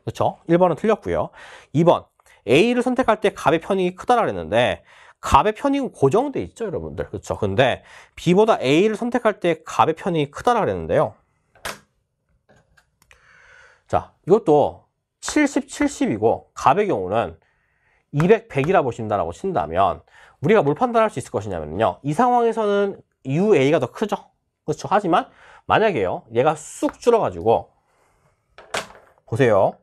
그렇죠? 1번은 틀렸고요. 2번, A를 선택할 때 값의 편익이 크다라 그랬는데 값의 편익은 고정돼 있죠, 여러분들. 그렇죠? 근데 B보다 A를 선택할 때 값의 편익이 크다라 그랬는데요. 자, 이것도 70, 70이고 값의 경우는 200, 100이라 보신다라고 친다면 우리가 뭘 판단할 수 있을 것이냐면요. 이 상황에서는 UA가 더 크죠. 그렇죠? 하지만 만약에요. 얘가 쑥 줄어가지고 보세요.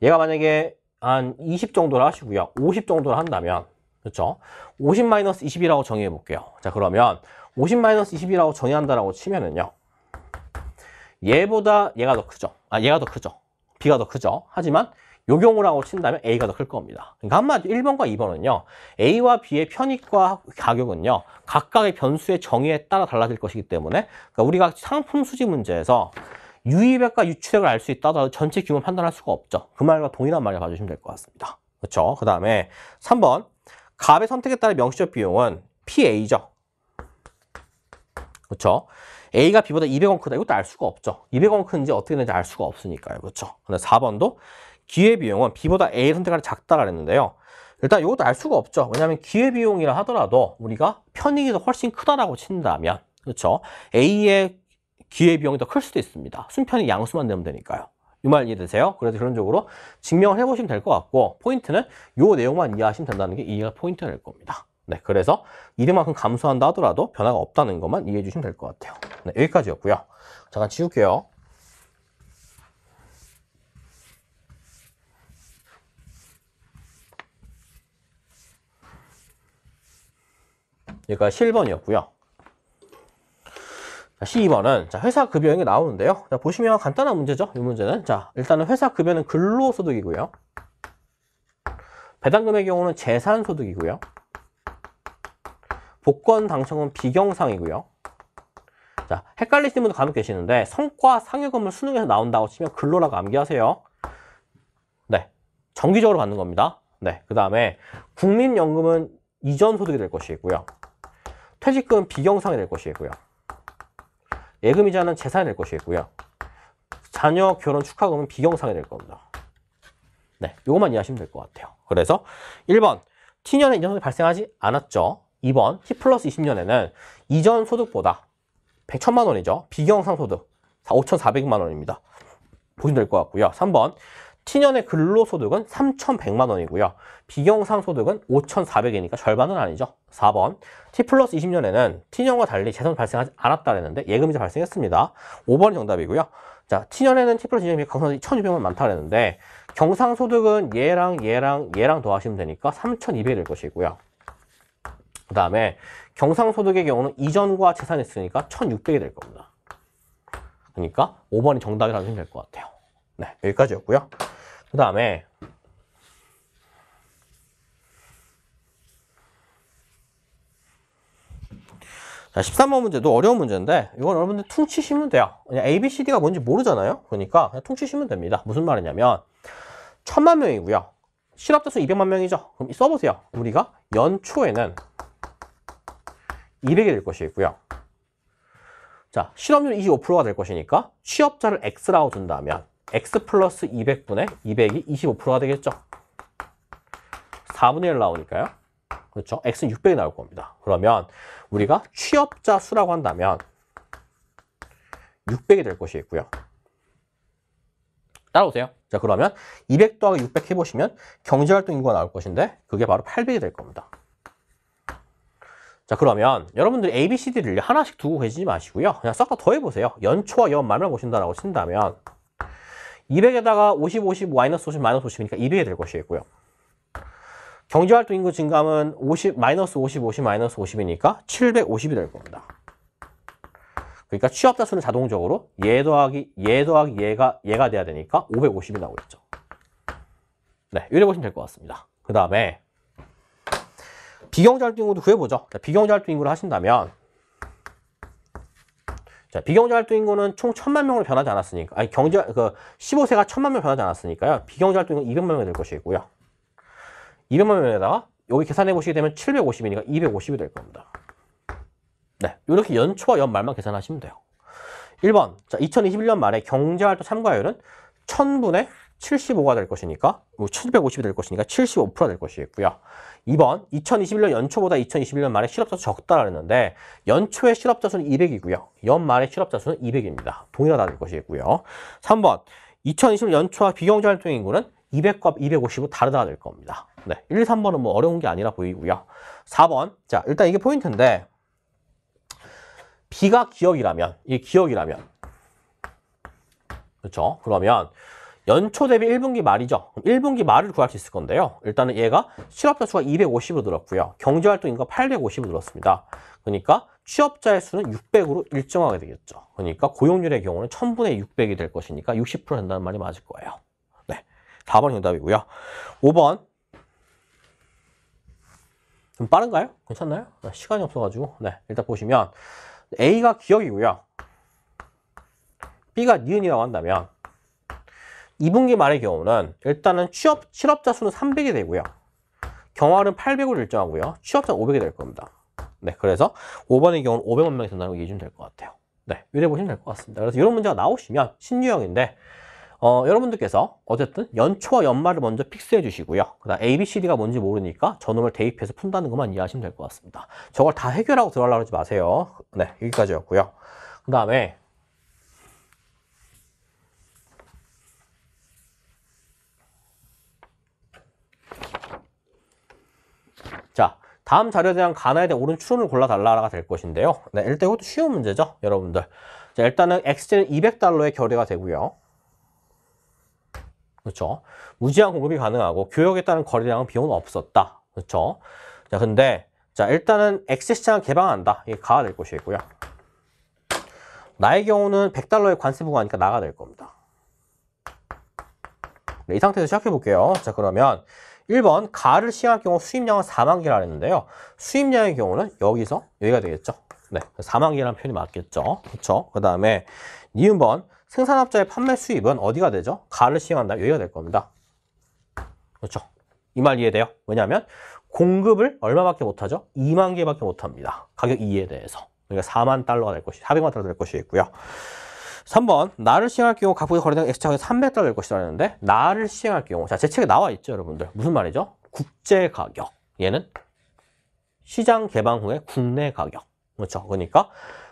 얘가 만약에 한 20 정도를 하시고요. 50 정도를 한다면 그렇죠? 50-20이라고 정의해 볼게요. 자, 그러면 50-20이라고 정의한다라고 치면은요. 얘보다 얘가 더 크죠. 얘가 더 크죠. B가 더 크죠. 하지만 요 경우라고 친다면 A가 더 클 겁니다. 그러니까 한마디로 1번과 2번은요. A와 B의 편익과 가격은요. 각각의 변수의 정의에 따라 달라질 것이기 때문에 그러니까 우리가 상품 수지 문제에서 유의백과 유추액을 알 수 있다 하더라도 전체 규모 판단할 수가 없죠. 그 말과 동일한 말을 봐주시면 될 것 같습니다. 그렇죠? 그 다음에 3번 값의 선택에 따른 명시적 비용은 PA죠. 그렇죠? A가 B보다 200원 크다. 이것도 알 수가 없죠. 200원 큰지 어떻게 되는지 알 수가 없으니까요. 그렇죠? 근데 4번도 기회비용은 B보다 A를 선택하는 작다라 그랬는데요. 일단 이것도 알 수가 없죠. 왜냐하면 기회비용이라 하더라도 우리가 편익이 더 훨씬 크다라고 친다면 그렇죠? A의 기회비용이 더 클 수도 있습니다. 순편익 양수만 내면 되니까요. 이 말 이해되세요? 그래서 결론적으로 증명을 해보시면 될 것 같고 포인트는 이 내용만 이해하시면 된다는 게 이해가 포인트가 될 겁니다. 네, 그래서 이만큼 감소한다 하더라도 변화가 없다는 것만 이해해 주시면 될 것 같아요. 네, 여기까지였고요. 잠깐 지울게요. 여기까지 7번이었고요. 자, 12번은 자, 회사 급여형이 나오는데요. 자, 보시면 간단한 문제죠. 이 문제는 자, 일단은 회사 급여는 근로소득이고요. 배당금의 경우는 재산소득이고요. 복권 당첨은 비경상이고요. 자, 헷갈리시는 분도 간혹 계시는데 성과 상여금을 수능에서 나온다고 치면 근로라고 암기하세요. 네, 정기적으로 받는 겁니다. 네, 그 다음에 국민연금은 이전 소득이 될 것이고요. 퇴직금은 비경상이 될 것이고요. 예금이자는 재산이 될 것이고요. 자녀 결혼 축하금은 비경상이 될 겁니다. 네, 이것만 이해하시면 될 것 같아요. 그래서 1번, T년에 이전 소득이 발생하지 않았죠. 2번, T 플러스 20년에는 이전 소득보다 100,000만 원이죠. 비경상 소득 5,400만 원입니다. 보시면 될 것 같고요. 3번, T년의 근로소득은 3,100만 원이고요. 비경상 소득은 5,400이니까 절반은 아니죠. 4번, T 플러스 20년에는 T년과 달리 재산이 발생하지 않았다 그랬는데 예금이자 발생했습니다. 5번이 정답이고요. 자, T년에는 T 플러스 20년이 경상소득이 1,200만 많다 그랬는데 경상소득은 얘랑 더하시면 되니까 3,200이 될 것이고요. 그 다음에 경상소득의 경우는 이전과 재산이 있으니까 1,600이 될 겁니다. 그러니까 5번이 정답이라고 하시면 될 것 같아요. 네, 여기까지였고요. 그 다음에 자, 13번 문제도 어려운 문제인데 이건 여러분들 퉁치시면 돼요. 그냥 A, B, C, D가 뭔지 모르잖아요. 그러니까 그냥 퉁치시면 됩니다. 무슨 말이냐면 1,000만 명이고요. 실업자 수 200만 명이죠. 그럼 써보세요. 우리가 연초에는 200이 될 것이고요. 자, 실업률 25%가 될 것이니까 취업자를 X라고 준다면 X 플러스 200분의 200이 25%가 되겠죠. 4분의 1 나오니까요. 그렇죠? X는 600이 나올 겁니다. 그러면 우리가 취업자 수라고 한다면 600이 될 것이고요. 따라오세요. 자, 그러면 200 더하기 600 해보시면 경제활동 인구가 나올 것인데 그게 바로 800이 될 겁니다. 자, 그러면 여러분들이 A, B, C, D를 하나씩 두고 계시지 마시고요. 그냥 싹 다 더해보세요. 연초와 연말을 보신다라고 친다면 200에다가 50, 50, 마이너스 50, 마이너스 50이니까 200이 될 것이겠고요. 경제활동 인구 증감은 50, 마이너스 50, 50, 마이너스 50이니까 750이 될 겁니다. 그러니까 취업자 수는 자동적으로 얘 더하기 얘가 돼야 되니까 550이 나오겠죠. 네, 이래 보시면 될 것 같습니다. 그 다음에 비경제활동 인구도 구해보죠. 자, 비경제활동 인구를 하신다면 자, 비경제활동 인구는 총 1,000만 명으로 변하지 않았으니까 15세가 1,000만 명 변하지 않았으니까요. 비경제활동 인구 200만 명이 될 것이고요. 200만 명에다가 여기 계산해 보시게 되면 750이니까 250이 될 겁니다. 네, 이렇게 연초와 연말만 계산하시면 돼요. 1번, 자, 2021년 말에 경제활동 참가율은 1000분의 75가 될 것이니까 1750이 될 것이니까 75%가 될 것이겠고요. 2번, 2021년 연초보다 2021년 말에 실업자 수 적다라고 했는데 연초의 실업자 수는 200이고요. 연말의 실업자 수는 200입니다. 동일하다 될 것이겠고요. 3번, 2021년 연초와 비경제활동 인구는 200과 250으로 다르다 될 겁니다. 네, 1, 3번은 뭐 어려운 게 아니라 보이고요. 4번, 자, 일단 이게 포인트인데 B가 기억이라면, 이게 기억이라면 그렇죠? 그러면 연초 대비 1분기 말이죠. 1분기 말을 구할 수 있을 건데요. 일단은 얘가 실업자 수가 250으로 늘었고요. 경제활동 인구가 850으로 늘었습니다. 그러니까 취업자의 수는 600으로 일정하게 되겠죠. 그러니까 고용률의 경우는 1000분의 600이 될 것이니까 60% 된다는 말이 맞을 거예요. 네, 4번이 정답이고요. 5번. 좀 빠른가요? 괜찮나요? 시간이 없어가지고. 네, 일단 보시면 A가 기억이고요. B가 니은이라고 한다면 2분기 말의 경우는 일단은 실업자 수는 300이 되고요. 경활은 800으로 일정하고요. 취업자는 500이 될 겁니다. 네, 그래서 5번의 경우는 500만 명이 된다는 거 이해해주면 될 것 같아요. 네, 이래 보시면 될 것 같습니다. 그래서 이런 문제가 나오시면 신유형인데 여러분들께서 어쨌든 연초와 연말을 먼저 픽스해 주시고요. 그다음 A, B, C, D가 뭔지 모르니까 저놈을 대입해서 푼다는 것만 이해하시면 될 것 같습니다. 저걸 다 해결하고 들어가려고 하지 마세요. 네, 여기까지였고요. 그 다음에 자, 다음 자료에 대한 가나에 대한 옳은 추론을 골라달라가 될 것인데요. 네, 일단 이것도 쉬운 문제죠, 여러분들. 자, 일단은 XJ는 200달러에 결의가 되고요. 그렇죠. 무제한 공급이 가능하고 교역에 따른 거래량은 비용은 없었다. 그렇죠. 자, 근데 자, 일단은 액세 시장을 개방한다. 이게 가가 될 것이고요. 나의 경우는 100달러의 관세 부과하니까 나가 될 겁니다. 네, 이 상태에서 시작해 볼게요. 자, 그러면 1번 가를 시행할 경우 수입량은 4만 개라 했는데요. 수입량의 경우는 여기서 여기가 되겠죠. 네, 4만 개라는 표현이 맞겠죠. 그렇죠. 그 다음에 니은번 생산업자의 판매 수입은 어디가 되죠? 가를 시행한다. 여기가 될 겁니다. 그렇죠. 이 말 이해돼요? 왜냐하면 공급을 얼마밖에 못하죠? 2만 개밖에 못합니다. 가격 2에 대해서. 그러니까 4만 달러가 될 것이, 400만 달러 될 것이겠고요. 3번, 나를 시행할 경우 각국에 거래되는 엑스차가 300달러 될 것이라 했는데 나를 시행할 경우, 자, 제 책에 나와 있죠, 여러분들. 무슨 말이죠? 국제 가격. 얘는 시장 개방 후의 국내 가격. 그렇죠. 그러니까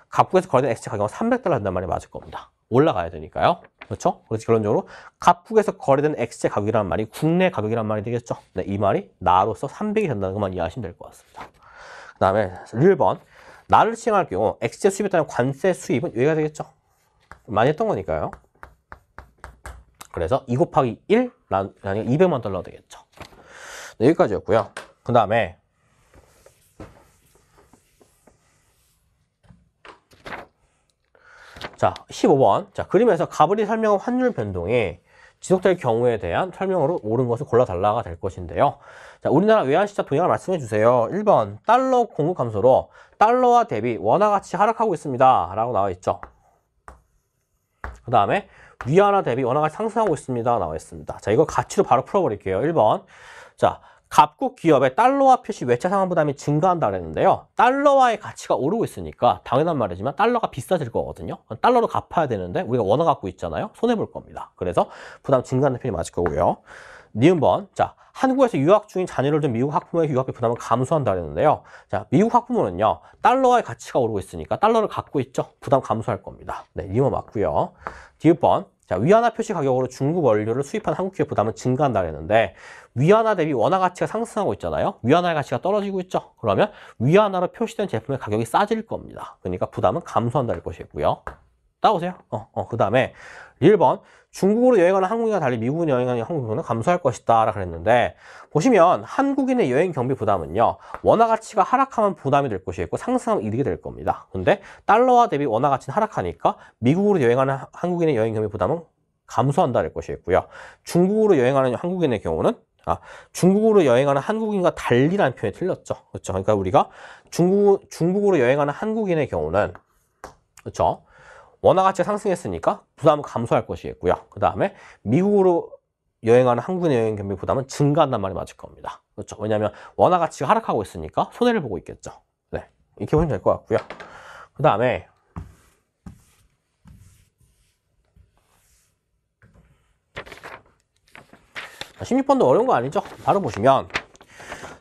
각국에서 거래되는 엑스차 가격은 300달러 된다는 말이 맞을 겁니다. 올라가야 되니까요. 그렇죠? 그래서 결론적으로 각국에서 거래된 엑스차 가격이라는 말이 국내 가격이라는 말이 되겠죠. 네, 이 말이 나로서 300이 된다는 것만 이해하시면 될 것 같습니다. 그 다음에 1번, 나를 시행할 경우 엑스차 수입에 따른 관세 수입은 여기가 되겠죠. 많이 했던 거니까요. 그래서 2 곱하기 1, 아니 200만 달러 되겠죠. 네, 여기까지였고요. 그 다음에 자, 15번. 자, 그림에서 가브리 설명한 환율 변동이 지속될 경우에 대한 설명으로 옳은 것을 골라달라가 될 것인데요. 자, 우리나라 외환시장 동향을 말씀해 주세요. 1번, 달러 공급 감소로 달러와 대비 원화 가치 하락하고 있습니다. 라고 나와 있죠. 그 다음에 위안화 대비 원화 가치 상승하고 있습니다. 나와 있습니다. 자, 이거 가치로 바로 풀어버릴게요. 1번. 자, 각국 기업의 달러화 표시 외채 상환 부담이 증가한다 그랬는데요. 달러화의 가치가 오르고 있으니까 당연한 말이지만 달러가 비싸질 거거든요. 달러로 갚아야 되는데 우리가 원화 갖고 있잖아요. 손해볼 겁니다. 그래서 부담 증가하는 편이 맞을 거고요. 니은번. 자, 한국에서 유학 중인 자녀를 둔 미국 학부모의 유학비 부담을 감소한다 그랬는데요. 자, 미국 학부모는요. 달러화의 가치가 오르고 있으니까 달러를 갖고 있죠. 부담 감소할 겁니다. 네, 니은 맞고요. 디귿번. 자, 위안화 표시 가격으로 중국 원료를 수입한 한국 기업 부담은 증가한다 그랬는데 위안화 대비 원화 가치가 상승하고 있잖아요. 위안화의 가치가 떨어지고 있죠. 그러면 위안화로 표시된 제품의 가격이 싸질 겁니다. 그러니까 부담은 감소한다는 것이고요. 따라오세요. 그 다음에 1번. 중국으로 여행하는 한국인과 달리 미국으로 여행하는 한국인은 감소할 것이다 라고 그랬는데 보시면 한국인의 여행 경비 부담은요. 원화 가치가 하락하면 부담이 될 것이고 상승하면 이득이 될 겁니다. 근데 달러화 대비 원화 가치는 하락하니까 미국으로 여행하는 한국인의 여행 경비 부담은 감소한다 될 것이고요. 중국으로 여행하는 한국인의 경우는 중국으로 여행하는 한국인과 달리라는 표현이 틀렸죠. 그렇죠. 그러니까 우리가 중국으로 여행하는 한국인의 경우는 그렇죠. 원화 가치가 상승했으니까 부담은 감소할 것이겠고요. 그 다음에 미국으로 여행하는 한국인의 여행 경비 부담은 증가한단 말이 맞을 겁니다. 그렇죠. 왜냐하면 원화 가치가 하락하고 있으니까 손해를 보고 있겠죠. 네, 이렇게 보시면 될 것 같고요. 그 다음에 자, 16번도 어려운 거 아니죠? 바로 보시면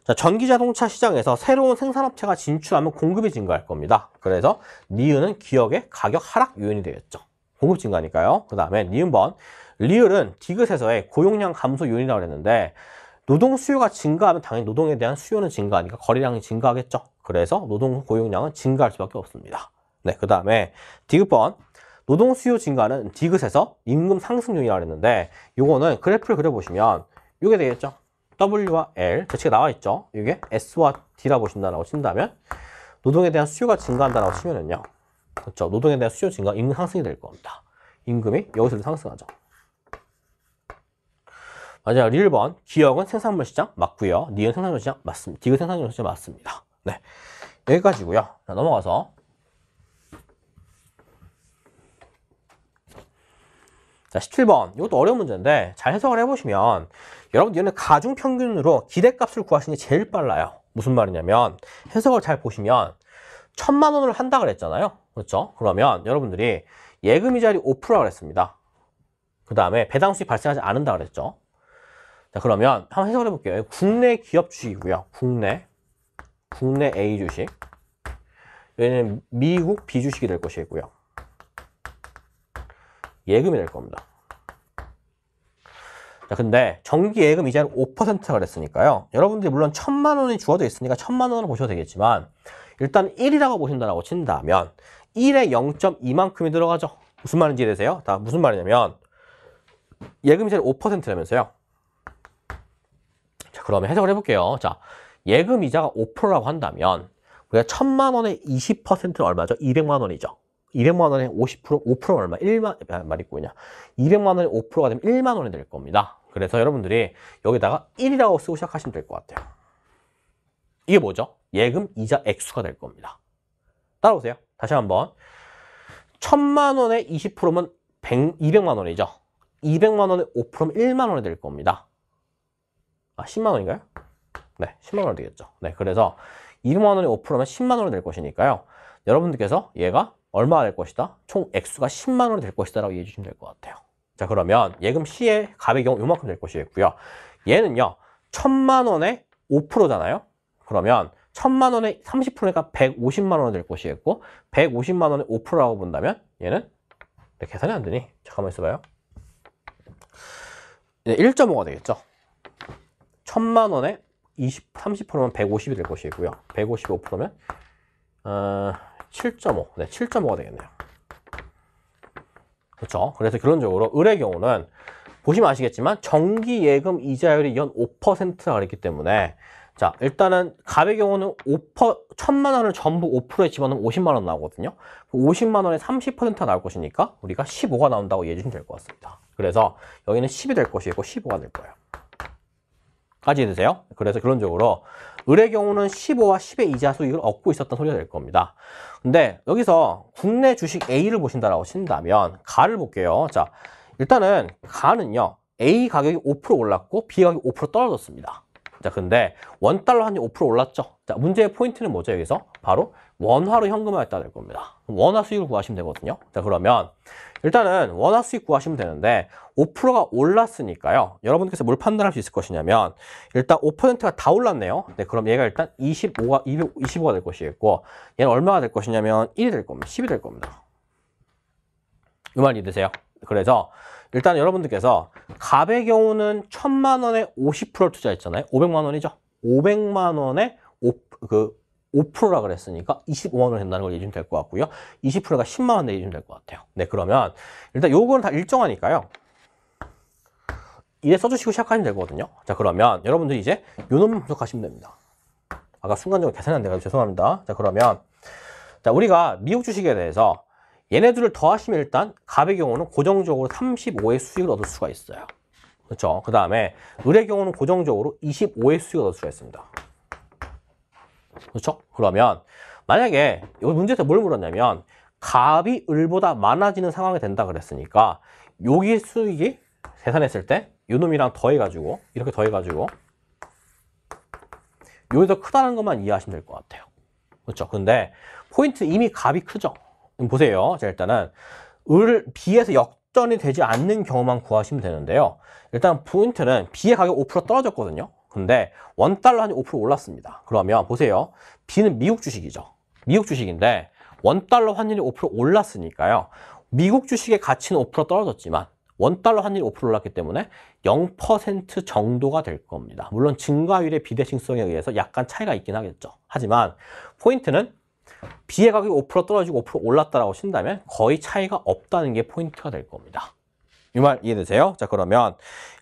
자, 전기자동차 시장에서 새로운 생산업체가 진출하면 공급이 증가할 겁니다. 그래서 니은은 기업의 가격 하락 요인이 되겠죠. 공급 증가니까요. 그 다음에 니은번. 리을은 디귿에서의 고용량 감소 요인이라고 했는데 노동 수요가 증가하면 당연히 노동에 대한 수요는 증가하니까 거래량이 증가하겠죠. 그래서 노동 고용량은 증가할 수밖에 없습니다. 네, 그 다음에 디귿번. 노동 수요 증가는 디귿에서 임금 상승 요인이라고 했는데 요거는 그래프를 그려보시면 요게 되겠죠. W와 L, 대치가 나와 있죠. 이게 S와 D라 보신다라고 친다면 노동에 대한 수요가 증가한다라고 치면은요. 그렇죠. 노동에 대한 수요 증가, 임금 상승이 될 겁니다. 임금이 여기서도 상승하죠. 맞아요. 1번. 기역은 생산물 시장 맞고요. 니은 생산물 시장 맞습니다. 디귿 생산물 시장 맞습니다. 네. 여기까지고요. 자, 넘어가서 자, 17번. 이것도 어려운 문제인데 잘 해석을 해보시면 여러분 얘는 가중평균으로 기대값을 구하시는 게 제일 빨라요. 무슨 말이냐면 해석을 잘 보시면 1000만 원을 한다 그랬잖아요. 그렇죠? 그러면 여러분들이 예금이자율이 5%라고 그랬습니다. 그 다음에 배당 수익 발생하지 않는다 그랬죠. 자, 그러면 한번 해석을 해볼게요. 국내 기업 주식이고요. 국내 A 주식. 여기는 미국 B 주식이 될 것이고요. 예금이 될 겁니다. 자, 근데 정기 예금 이자는 5%가 그랬으니까요. 여러분들이 물론 1000만 원이 주어져 있으니까 1000만 원을 보셔도 되겠지만 일단 1이라고 보신다라고 친다면 1에 0.2만큼이 들어가죠. 무슨 말인지 이해되세요? 다 무슨 말이냐면 예금 이자는 5%라면서요. 자, 그러면 해석을 해볼게요. 자, 예금 이자가 5%라고 한다면 우리가 1000만 원의 20%는 얼마죠? 200만 원이죠. 200만 원에 50%, 5%는 얼마? 1만, 말이 있군요. 200만 원에 5%가 되면 1만 원이 될 겁니다. 그래서 여러분들이 여기다가 1이라고 쓰고 시작하시면 될 것 같아요. 이게 뭐죠? 예금 이자 액수가 될 겁니다. 따라오세요. 다시 한번. 1000만 원에 20%면 200만 원이죠. 200만 원에 5%면 1만 원이 될 겁니다. 10만 원인가요? 네, 10만 원 되겠죠. 네, 그래서 200만 원에 5%면 10만 원이 될 것이니까요. 여러분들께서 얘가 얼마가 될 것이다? 총 액수가 10만 원이 될 것이다 라고 이해해 주시면 될 것 같아요. 자, 그러면 예금 C의 값의 경우 요만큼 될 것이고요. 얘는요. 1000만 원에 5%잖아요. 그러면 1000만 원에 30%니까 150만 원이 될 것이겠고 150만 원에 5%라고 본다면 얘는 네, 계산이 안 되니? 잠깐만 있어봐요. 1.5가 되겠죠. 1000만 원에 30%면 150이 될 것이고요. 150이 5%면 7.5. 네, 7.5가 되겠네요. 그렇죠? 그래서 결론적으로 을의 경우는 보시면 아시겠지만 정기 예금 이자율이 연 5%가 그랬기 때문에 자, 일단은 갑의 경우는 1000만 원을 전부 5%에 집어넣으면 50만 원 나오거든요. 50만 원에 30%가 나올 것이니까 우리가 15가 나온다고 이해해 주시면 될 것 같습니다. 그래서 여기는 10이 될 것이고 15가 될 거예요. 까지 되세요? 그래서 결론적으로 을의 경우는 15와 10의 이자 수익을 얻고 있었던 소리가 될 겁니다. 근데 여기서 국내 주식 A를 보신다라고 친다면 가를 볼게요. 자, 일단은 가는요. A 가격이 5% 올랐고 B 가격이 5% 떨어졌습니다. 자, 근데 원달러 환율 5% 올랐죠. 자, 문제의 포인트는 뭐죠, 여기서? 바로 원화로 현금화했다 될 겁니다. 원화 수익을 구하시면 되거든요. 자, 그러면 일단은 원화 수익 구하시면 되는데 5%가 올랐으니까요. 여러분께서 뭘 판단할 수 있을 것이냐면 일단 5%가 다 올랐네요. 네, 그럼 얘가 일단 225가 될 것이겠고 얘는 얼마가 될 것이냐면 1이 될 겁니다. 10이 될 겁니다. 이 말 이해되세요? 그래서 일단 여러분들께서 갑의 경우는 1000만 원에 50%를 투자했잖아요. 500만 원이죠. 500만 원에 5%라 그랬으니까 25만 원 된다는 걸 이해주면 될 것 같고요. 20%가 10만 원 이해주면 될 것 같아요. 네, 그러면 일단 요거는 다 일정하니까요. 이래 써주시고 시작하시면 되거든요. 자, 그러면 여러분들이 이제 요 놈만 분석하시면 됩니다. 아까 순간적으로 계산이 안 돼가지고 죄송합니다. 자, 그러면 자, 우리가 미국 주식에 대해서 얘네들을 더하시면 일단 갑의 경우는 고정적으로 35의 수익을 얻을 수가 있어요. 그렇죠? 그 다음에 을의 경우는 고정적으로 25의 수익을 얻을 수가 있습니다. 그렇죠? 그러면 만약에 이 문제에서 뭘 물었냐면 갑이 을보다 많아지는 상황이 된다 그랬으니까 여기 수익이 계산했을 때 요 놈이랑 더해가지고 이렇게 더해가지고 요게 더 크다는 것만 이해하시면 될 것 같아요. 그렇죠? 근데 포인트 이미 갑이 크죠? 보세요. 자, 일단은 을 B에서 역전이 되지 않는 경우만 구하시면 되는데요. 일단 포인트는 B의 가격 5% 떨어졌거든요. 근데 원달러 한 5% 올랐습니다. 그러면 보세요. B는 미국 주식이죠. 미국 주식인데 원달러 환율이 5% 올랐으니까요. 미국 주식의 가치는 5% 떨어졌지만 원달러 환율이 5% 올랐기 때문에 0% 정도가 될 겁니다. 물론 증가율의 비대칭성에 의해서 약간 차이가 있긴 하겠죠. 하지만 포인트는 B의 가격이 5% 떨어지고 5% 올랐다라고 친다면 거의 차이가 없다는 게 포인트가 될 겁니다. 이 말 이해되세요? 자, 그러면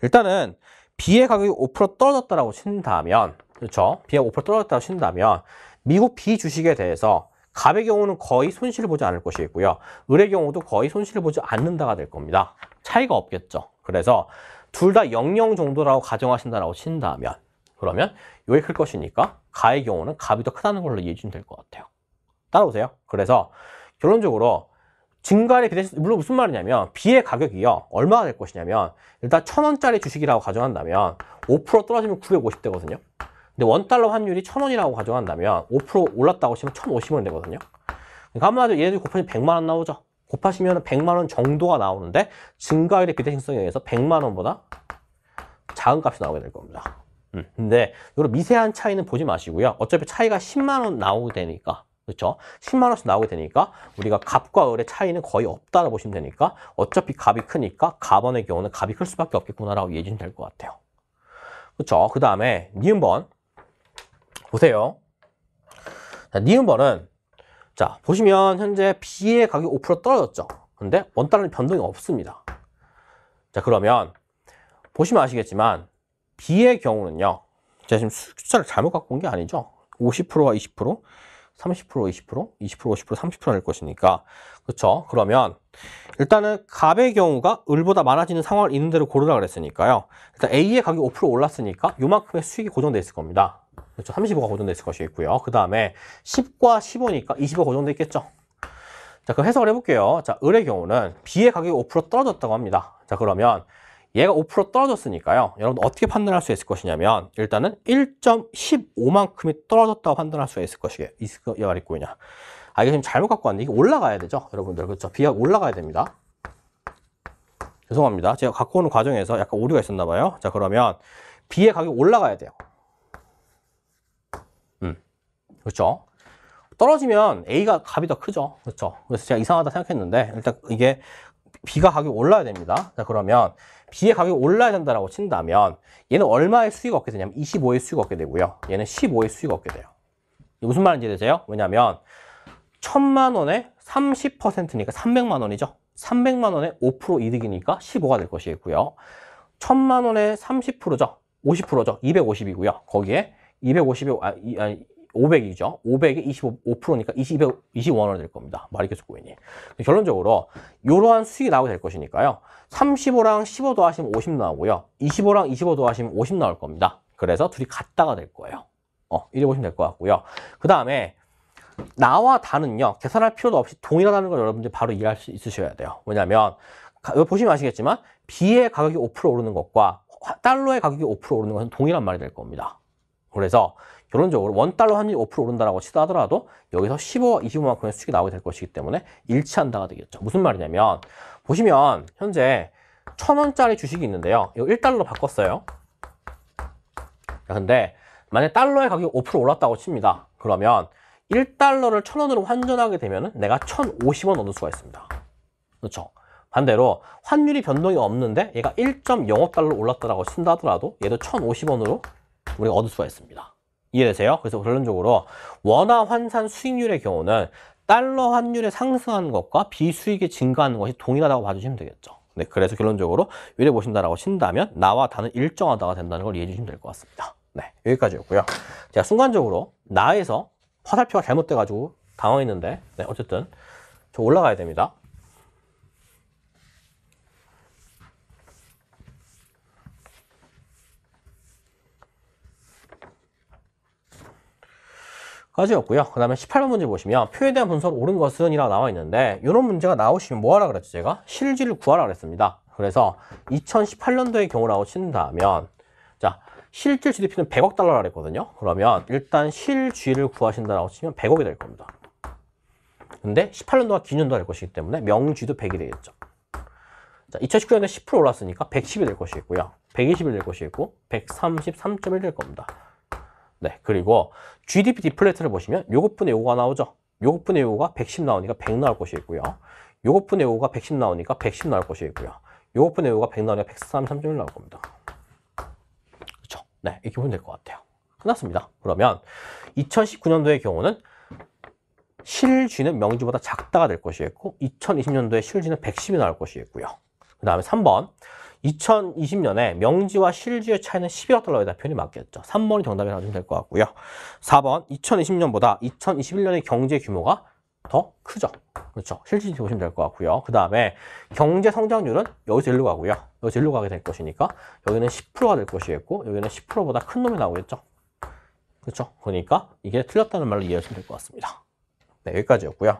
일단은 B의 가격이 5% 떨어졌다라고 친다면, 그렇죠? B가 5% 떨어졌다고 친다면 미국 B 주식에 대해서 갑의 경우는 거의 손실을 보지 않을 것이고요. 을의 경우도 거의 손실을 보지 않는다가 될 겁니다. 차이가 없겠죠. 그래서 둘 다 00 정도라고 가정하신다라고 친다면 그러면 요게 클 것이니까 가의 경우는 갑이 더 크다는 걸로 이해해 주시면 될 것 같아요. 따라오세요. 그래서 결론적으로 증가율의 비대칭, 물론 무슨 말이냐면 B의 가격이요. 얼마가 될 것이냐면 일단 1000원짜리 주식이라고 가정한다면 5% 떨어지면 950되거든요. 근데 원달러 환율이 1000원이라고 가정한다면 5% 올랐다고 치면 1050원 되거든요. 그러니까 한마디로 얘네들 곱하시면 100만 원 나오죠. 곱하시면 100만 원 정도가 나오는데 증가율의 비대칭성에 의해서 100만 원보다 작은 값이 나오게 될 겁니다. 근데 이런 미세한 차이는 보지 마시고요. 어차피 차이가 10만 원 나오게 되니까 그렇죠? 10만 원씩 나오게 되니까 우리가 갑과 을의 차이는 거의 없다고 보시면 되니까 어차피 갑이 크니까 갑원의 경우는 갑이 클 수밖에 없겠구나라고 이해해 주시면 될 것 같아요. 그렇죠? 그 다음에 니은번 보세요. 자, 니은번은 자 보시면 현재 B의 가격이 5% 떨어졌죠. 근데 원달러는 변동이 없습니다. 자, 그러면 보시면 아시겠지만 B의 경우는요. 제가 지금 숫자를 잘못 갖고 온 게 아니죠. 50%와 20%, 30%, 20%, 20%, 50%, 30% 될 것이니까. 그렇죠? 그러면 일단은 갑의 경우가 을보다 많아지는 상황을 있는 대로 고르라 그랬으니까요. 일단 A의 가격이 5% 올랐으니까 요만큼의 수익이 고정돼 있을 겁니다. 그렇죠? 35가 고정돼 있을 것이겠고요. 그 다음에 10과 15니까 20가 고정돼 있겠죠. 자, 그럼 해석을 해볼게요. 자, 을의 경우는 B의 가격이 5% 떨어졌다고 합니다. 자, 그러면 얘가 5% 떨어졌으니까요. 여러분 어떻게 판단할 수 있을 것이냐면 일단은 1.15만큼이 떨어졌다고 판단할 수가 있을 것이게 이 말이 있고요. 아, 이게 지금 잘못 갖고 왔는데 이게 올라가야 되죠, 여러분들. 그렇죠? B가 올라가야 됩니다. 죄송합니다. 제가 갖고 오는 과정에서 약간 오류가 있었나 봐요. 자, 그러면 B의 가격이 올라가야 돼요. 그렇죠? 떨어지면 A가 값이 더 크죠. 그렇죠? 그래서 제가 이상하다 생각했는데 일단 이게 B가 가격이 올라야 됩니다. 자, 그러면 B의 가격이 올라야 된다라고 친다면 얘는 얼마의 수익을 얻게 되냐면 25의 수익을 얻게 되고요. 얘는 15의 수익을 얻게 돼요. 무슨 말인지 되세요? 왜냐면 1000만 원에 30%니까 300만 원이죠. 300만 원에 5% 이득이니까 15가 될 것이겠고요. 1000만 원에 30%죠. 50%죠. 250이고요. 거기에 250에 500이죠. 500에 25%니까 25만 원 될 겁니다. 마리케스 코인이. 결론적으로 이러한 수익이 나오게 될 것이니까요. 35랑 15 더하시면 50 나오고요. 25랑 25 더하시면 50 나올 겁니다. 그래서 둘이 같다가 될 거예요. 이래 보시면 될 것 같고요. 그 다음에 나와 다는요. 계산할 필요도 없이 동일하다는 걸 여러분들 바로 이해할 수 있으셔야 돼요. 왜냐하면 여기 보시면 아시겠지만 B의 가격이 5% 오르는 것과 달러의 가격이 5% 오르는 것은 동일한 말이 될 겁니다. 그래서 결론적으로 $1 환율이 5% 오른다라고 치더라도 여기서 15와 25만큼의 수익이 나오게 될 것이기 때문에 일치한다가 되겠죠. 무슨 말이냐면 보시면 현재 1,000원짜리 주식이 있는데요. 이거 1달러로 바꿨어요. 근데 만약 달러의 가격이 5% 올랐다고 칩니다. 그러면 1달러를 1,000원으로 환전하게 되면 내가 1,050원 얻을 수가 있습니다. 그렇죠? 반대로 환율이 변동이 없는데 얘가 1.05달러 올랐다라고 친다 하더라도 얘도 1,050원으로 우리가 얻을 수가 있습니다. 이해되세요? 그래서 결론적으로 원화 환산 수익률의 경우는 달러 환율이 상승하는 것과 비수익이 증가하는 것이 동일하다고 봐주시면 되겠죠. 네, 그래서 결론적으로 이래 보신다라고 친다면 나와 다는 일정하다가 된다는 걸 이해해 주시면 될 것 같습니다. 네, 여기까지였고요. 제가 순간적으로 나에서 화살표가 잘못돼가지고 당황했는데 네, 어쨌든 저 올라가야 됩니다. 까지였고요. 그 다음에 18번 문제 보시면 표에 대한 분석을 옳은 것은 이라고 나와 있는데 이런 문제가 나오시면 뭐 하라 그랬죠? 제가 실쥐를 구하라 그랬습니다. 그래서 2018년도의 경우라고 친다면 자 실질 GDP는 100억 달러라 그랬거든요. 그러면 일단 실쥐를 구하신다라고 치면 100억이 될 겁니다. 근데 18년도가 기준도가 될 것이기 때문에 명쥐도 100이 되겠죠. 자, 2019년에 10% 올랐으니까 110이 될 것이고요. 120이 될 것이고 133.1 될 겁니다. 네, 그리고 GDP 디플레이트를 보시면 요것분의 요거가 나오죠. 요것분의 요거가 110 나오니까 100 나올 것이고요. 요것분의 요거가 110 나오니까 110 나올 것이고요. 요것분의 요거가 100 나오니까 133.1 나올 겁니다. 그렇죠? 네, 이렇게 보면 될 것 같아요. 끝났습니다. 그러면 2019년도의 경우는 실쥐는 명쥐보다 작다가 될 것이고 2020년도에 실쥐는 110이 나올 것이고요. 그 다음에 3번 2020년에 명쥐와 실쥐의 차이는 12억 달러에 대한 표현이 맞겠죠. 3번이 정답이라고 하시면 될 것 같고요. 4번 2020년보다 2021년의 경제 규모가 더 크죠. 그렇죠. 실쥐 보시면 될 것 같고요. 그 다음에 경제 성장률은 여기서 일로 가고요. 여기서 일로 가게 될 것이니까 여기는 10%가 될 것이겠고 여기는 10%보다 큰 놈이 나오겠죠. 그렇죠. 그러니까 이게 틀렸다는 말로 이해하시면 될 것 같습니다. 네, 여기까지였고요.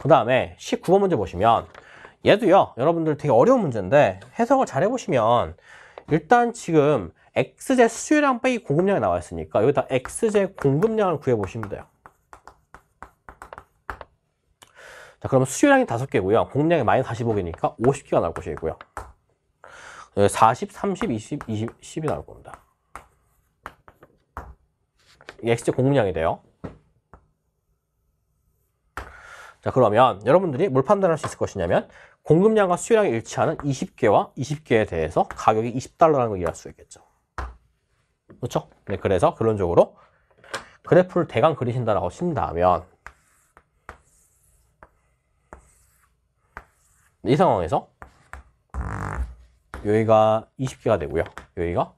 그 다음에 19번 문제 보시면 얘도요 여러분들 되게 어려운 문제인데 해석을 잘 해보시면 일단 지금 X제 수요량 빼기 공급량이 나와 있으니까 여기다 X제 공급량을 구해보시면 돼요. 자, 그러면 수요량이 5개고요. 공급량이 마이너스 45개니까 50개가 나올 것이고요. 40, 30, 20, 10이 나올 겁니다. 이게 X제 공급량이 돼요. 자, 그러면 여러분들이 뭘 판단할 수 있을 것이냐면 공급량과 수요량이 일치하는 20개와 20개에 대해서 가격이 20달러라는 걸 이해할 수 있겠죠. 그렇죠? 네, 그래서 결론적으로 그래프를 대강 그리신다라고 친다면 이 상황에서 여기가 20개가 되고요. 여기가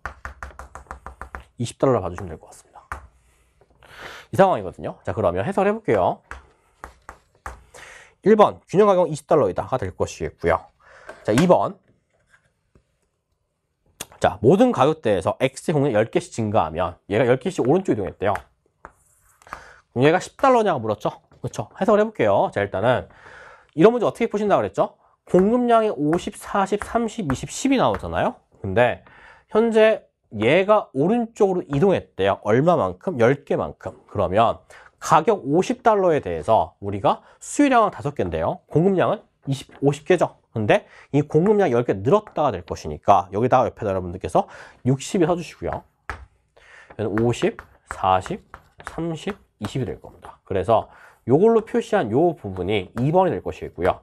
20달러를 봐주시면 될 것 같습니다. 이 상황이거든요. 자, 그러면 해석을 해볼게요. 1번 균형 가격 20달러이다가 될 것이고요. 자, 2번 자, 모든 가격대에서 X의 공략 10개씩 증가하면 얘가 10개씩 오른쪽 이동했대요. 그럼 얘가 10달러냐고 물었죠? 그렇죠? 해석을 해볼게요. 자, 일단은 이런 문제 어떻게 푸신다고 그랬죠? 공급량이 50, 40, 30, 20, 10이 나오잖아요. 근데 현재 얘가 오른쪽으로 이동했대요. 얼마만큼? 10개만큼. 그러면 가격 50달러에 대해서 우리가 수요량은 5개인데요. 공급량은 50개죠. 근데 이 공급량 10개 늘었다가 될 것이니까 여기다가 옆에다 여러분들께서 60이 써주시고요. 50, 40, 30, 20이 될 겁니다. 그래서 이걸로 표시한 이 부분이 2번이 될 것이고요.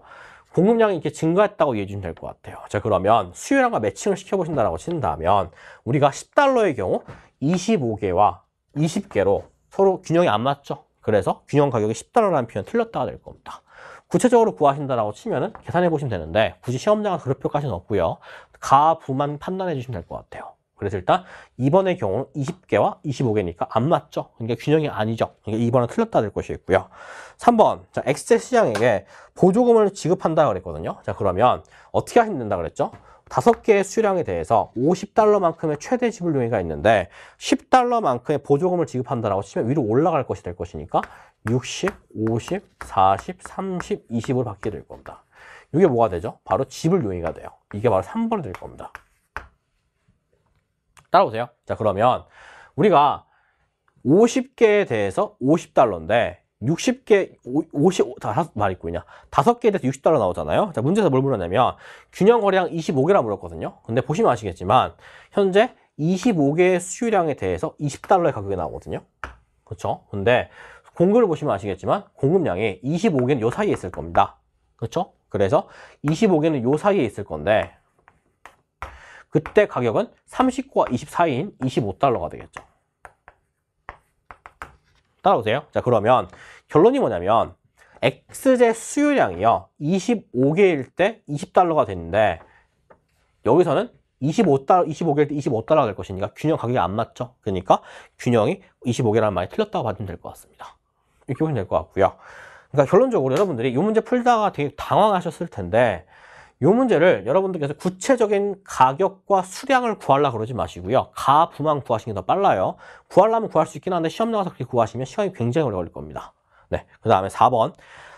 공급량이 이렇게 증가했다고 이해해 주시면 될 것 같아요. 자, 그러면 수요량과 매칭을 시켜보신다라고 친다면 우리가 10달러의 경우 25개와 20개로 서로 균형이 안 맞죠. 그래서 균형 가격이 10달러라는 표현 틀렸다가 될 겁니다. 구체적으로 구하신다라고 치면은 계산해 보시면 되는데 굳이 시험장은 그럴 필요까지는 없고요. 가, 부만 판단해 주시면 될 것 같아요. 그래서 일단 2번의 경우는 20개와 25개니까 안 맞죠? 그러니까 균형이 아니죠. 그러니까 2번은 틀렸다 될 것이겠고요. 3번, 자, X제 시장에게 보조금을 지급한다 그랬거든요. 자, 그러면 어떻게 하시면 된다 그랬죠? 5개의 수량에 대해서 $50만큼의 최대 지불 용의가 있는데 $10만큼의 보조금을 지급한다라고 치면 위로 올라갈 것이 될 것이니까 60, 50, 40, 30, 20으로 받게 될 겁니다. 이게 뭐가 되죠? 바로 지불 용의가 돼요. 이게 바로 3번이 될 겁니다. 따라오세요. 자, 그러면 우리가 50개에 대해서 $50인데 60개, 5개에 대해서 $60 나오잖아요. 자, 문제에서 뭘 물었냐면 균형 거래량 25개라 물었거든요. 근데 보시면 아시겠지만 현재 25개의 수유량에 대해서 $20의 가격이 나오거든요. 그렇죠? 근데 공급을 보시면 아시겠지만 공급량이 25개는 요 사이에 있을 겁니다. 그렇죠? 그래서 25개는 요 사이에 있을 건데 그때 가격은 39와 20 사이인 $25가 되겠죠. 따라오세요. 자, 그러면 결론이 뭐냐면 X제 수요량이요 25개일 때 $20가 됐는데 여기서는 25개일 때 $25가 될 것이니까 균형 가격이 안 맞죠. 그러니까 균형이 25개라는 말이 틀렸다고 봐주면 될 것 같습니다. 이렇게 보시면 될 것 같고요. 그러니까 결론적으로 여러분들이 이 문제 풀다가 되게 당황하셨을 텐데 이 문제를 여러분들께서 구체적인 가격과 수량을 구하려고 그러지 마시고요. 가, 부만 구하시는 게 더 빨라요. 구하려면 구할 수 있긴 한데 시험 나가서 그렇게 구하시면 시간이 굉장히 오래 걸릴 겁니다. 네, 그 다음에 4번.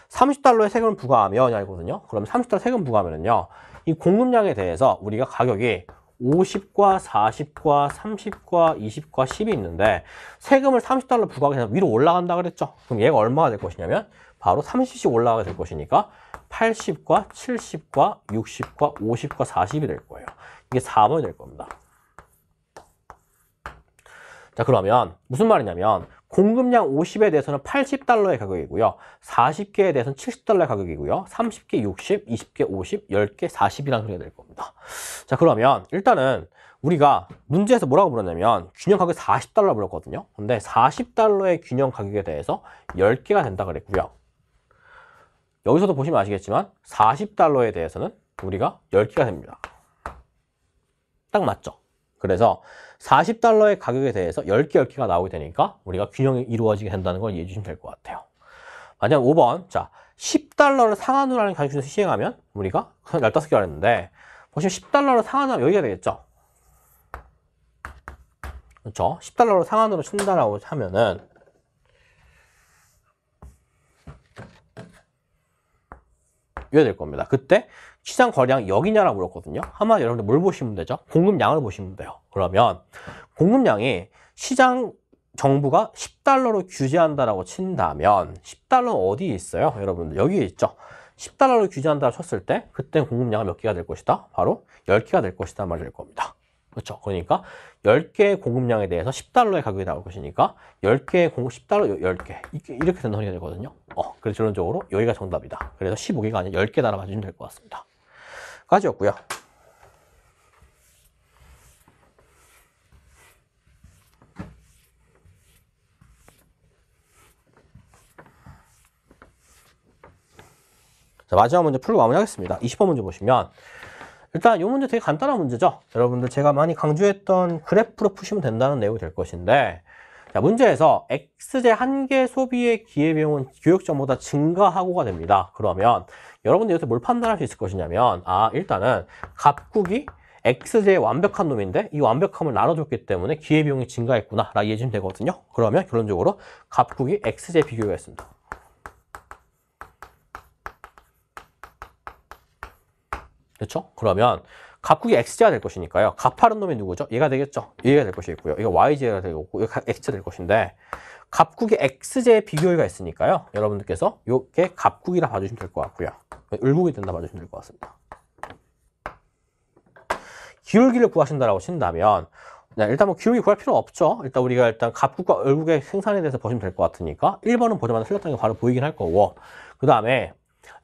$30의 세금을 부과하면 이거거든요. 그럼 $30 세금 부과하면은요. 이 공급량에 대해서 우리가 가격이 50과 40과 30과 20과 10이 있는데 세금을 $30 부과하게 되면 위로 올라간다 그랬죠. 그럼 얘가 얼마가 될 것이냐면 바로 30씩 올라가게 될 것이니까 80과 70과 60과 50과 40이 될 거예요. 이게 4번이 될 겁니다. 자, 그러면 무슨 말이냐면 공급량 50에 대해서는 $80의 가격이고요. 40개에 대해서는 $70의 가격이고요. 30개 60, 20개 50, 10개 40이라는 소리가 될 겁니다. 자, 그러면 일단은 우리가 문제에서 뭐라고 물었냐면 균형 가격이 $40 물었거든요. 근데 $40의 균형 가격에 대해서 10개가 된다 그랬고요. 여기서도 보시면 아시겠지만 $40에 대해서는 우리가 10개가 됩니다. 딱 맞죠? 그래서 $40의 가격에 대해서 10개가 나오게 되니까 우리가 균형이 이루어지게 된다는 걸 이해해 주시면 될 것 같아요. 만약 5번, 자, $10를 상한으로 하는 가격 중에서 시행하면 우리가 15개가 했는데 보시면 $10를 상한하면 여기가 되겠죠? 그렇죠? $10로 상한으로 친다라고 하면은 이게 될 겁니다. 그때 시장 거래량 여기냐라고 물었거든요. 한마디로 여러분들 뭘 보시면 되죠? 공급량을 보시면 돼요. 그러면 공급량이 시장 정부가 $10로 규제한다라고 친다면 10달러는 어디에 있어요? 여러분들 여기에 있죠. $10로 규제한다고 쳤을 때 그때 공급량은 몇 개가 될 것이다? 바로 10개가 될 것이다 말이 될 겁니다. 그렇죠? 그러니까 10개의 공급량에 대해서 $10의 가격이 나올 것이니까 10개의 공급 10달러 10개 이렇게 된다는 소리가 되거든요. 그래서 결론적으로 여기가 정답이다. 그래서 15개가 아니라 10개 달아봐주시면 될 것 같습니다. 까지였고요. 자, 마지막 문제 풀고 마무리하겠습니다. 20번 문제 보시면 일단 이 문제 되게 간단한 문제죠. 여러분들 제가 많이 강조했던 그래프로 푸시면 된다는 내용이 될 것인데 자, 문제에서 X제 한 개 소비의 기회비용은 교역전보다 증가하고가 됩니다. 그러면 여러분들 여기서 뭘 판단할 수 있을 것이냐면 일단은 갑국이 X제의 완벽한 놈인데 이 완벽함을 나눠줬기 때문에 기회비용이 증가했구나 라고 이해해주면 되거든요. 그러면 결론적으로 갑국이 X제 비교하겠습니다. 그렇죠? 그러면 갑국이 X제가 될 것이니까요. 가파른 놈이 누구죠? 얘가 되겠죠? 얘가 될 것이겠고요. 이거 Y제가 되고 이거 X제가 될 것인데 갑국이 X제의 비교가 있으니까요. 여러분들께서 이게 갑국이라 봐주시면 될 것 같고요. 을국이 된다 봐주시면 될 것 같습니다. 기울기를 구하신다라고 친다면 일단 뭐 기울기 구할 필요 없죠. 일단 우리가 일단 갑국과 을국의 생산에 대해서 보시면 될 것 같으니까 1번은 보자마자 틀렸다는 게 바로 보이긴 할 거고 그 다음에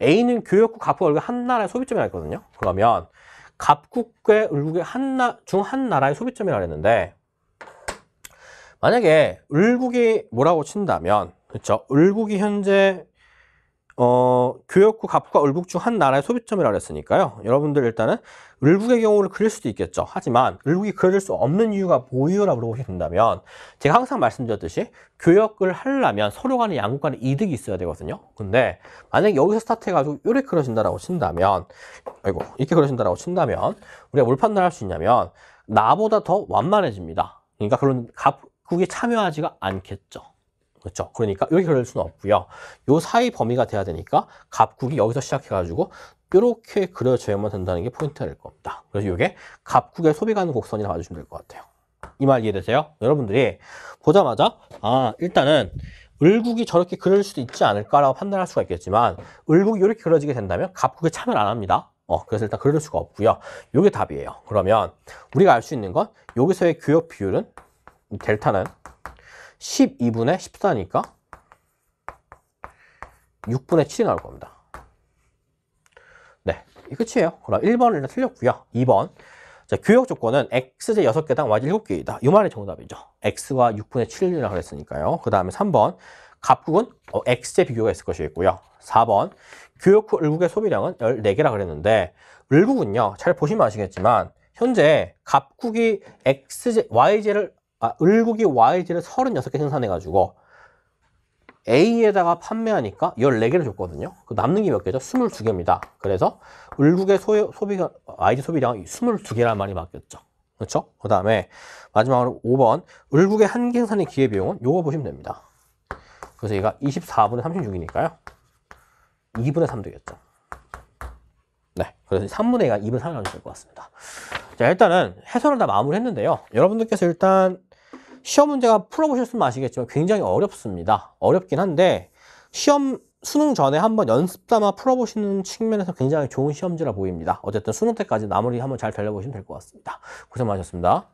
A는 교역국, 갑국, 을국 한 나라의 소비점이라 했거든요. 그러면 갑국과 을국의 중 한 나라의 소비점이라 했는데 만약에 을국이 뭐라고 친다면 그렇죠? 을국이 현재 교역국, 갑국과 을국 중 한 나라의 소비점이라고 했으니까요. 여러분들 일단은 을국의 경우를 그릴 수도 있겠죠. 하지만 을국이 그려질 수 없는 이유가 뭐예요라고 물어보시게 된다면 제가 항상 말씀드렸듯이 교역을 하려면 서로 간에 양국 간에 이득이 있어야 되거든요. 근데 만약에 여기서 스타트해가지고 이렇게 그려진다라고 친다면 이렇게 그려진다라고 친다면 우리가 뭘 판단할 수 있냐면 나보다 더 완만해집니다. 그러니까 그런 갑국이 참여하지가 않겠죠. 그렇죠. 그러니까 이렇게 그릴 수는 없고요. 요 사이 범위가 돼야 되니까 갑국이 여기서 시작해가지고 이렇게 그려져야만 된다는 게 포인트가 될 겁니다. 그래서 이게 갑국의 소비 가능 곡선이라고 봐주시면 될 것 같아요. 이 말 이해되세요? 여러분들이 보자마자 일단은 을국이 저렇게 그릴 수도 있지 않을까라고 판단할 수가 있겠지만 을국이 이렇게 그려지게 된다면 갑국에 참여를 안 합니다. 그래서 일단 그릴 수가 없고요. 이게 답이에요. 그러면 우리가 알 수 있는 건 여기서의 교역 비율은 델타는 12분의 14니까 6분의 7이 나올 겁니다. 네, 이 끝이에요. 그럼 1번은 일단 틀렸고요. 2번. 자, 교역 조건은 x제 6개당 y제 7개이다. 이 말이 정답이죠. x가 6분의 7이라고 그랬으니까요. 그 다음에 3번. 갑국은 x제 비교가 있을 것이겠고요. 4번. 교역 후 을국의 소비량은 14개라 그랬는데 을국은요. 잘 보시면 아시겠지만 현재 갑국이 을국이 y제를 36개 생산해가지고 A에다가 판매하니까 14개를 줬거든요. 그 남는 게 몇 개죠? 22개입니다. 그래서 을국의 y제 소비량은 22개라는 말이 맞겠죠. 그렇죠? 그 다음에 마지막으로 5번 을국의 한 개 생산의 기회비용은 요거 보시면 됩니다. 그래서 얘가 24분의 36이니까요. 2분의 3 되겠죠. 네, 그래서 3분의 2가 2분의 3이라고 될 것 같습니다. 자, 일단은 해설을 다 마무리했는데요. 여러분들께서 일단 시험 문제가 풀어보셨으면 아시겠지만 굉장히 어렵습니다. 어렵긴 한데 수능 전에 한번 연습 삼아 풀어보시는 측면에서 굉장히 좋은 시험지라 보입니다. 어쨌든 수능 때까지 마무리 한번 잘 달려보시면 될 것 같습니다. 고생 많으셨습니다.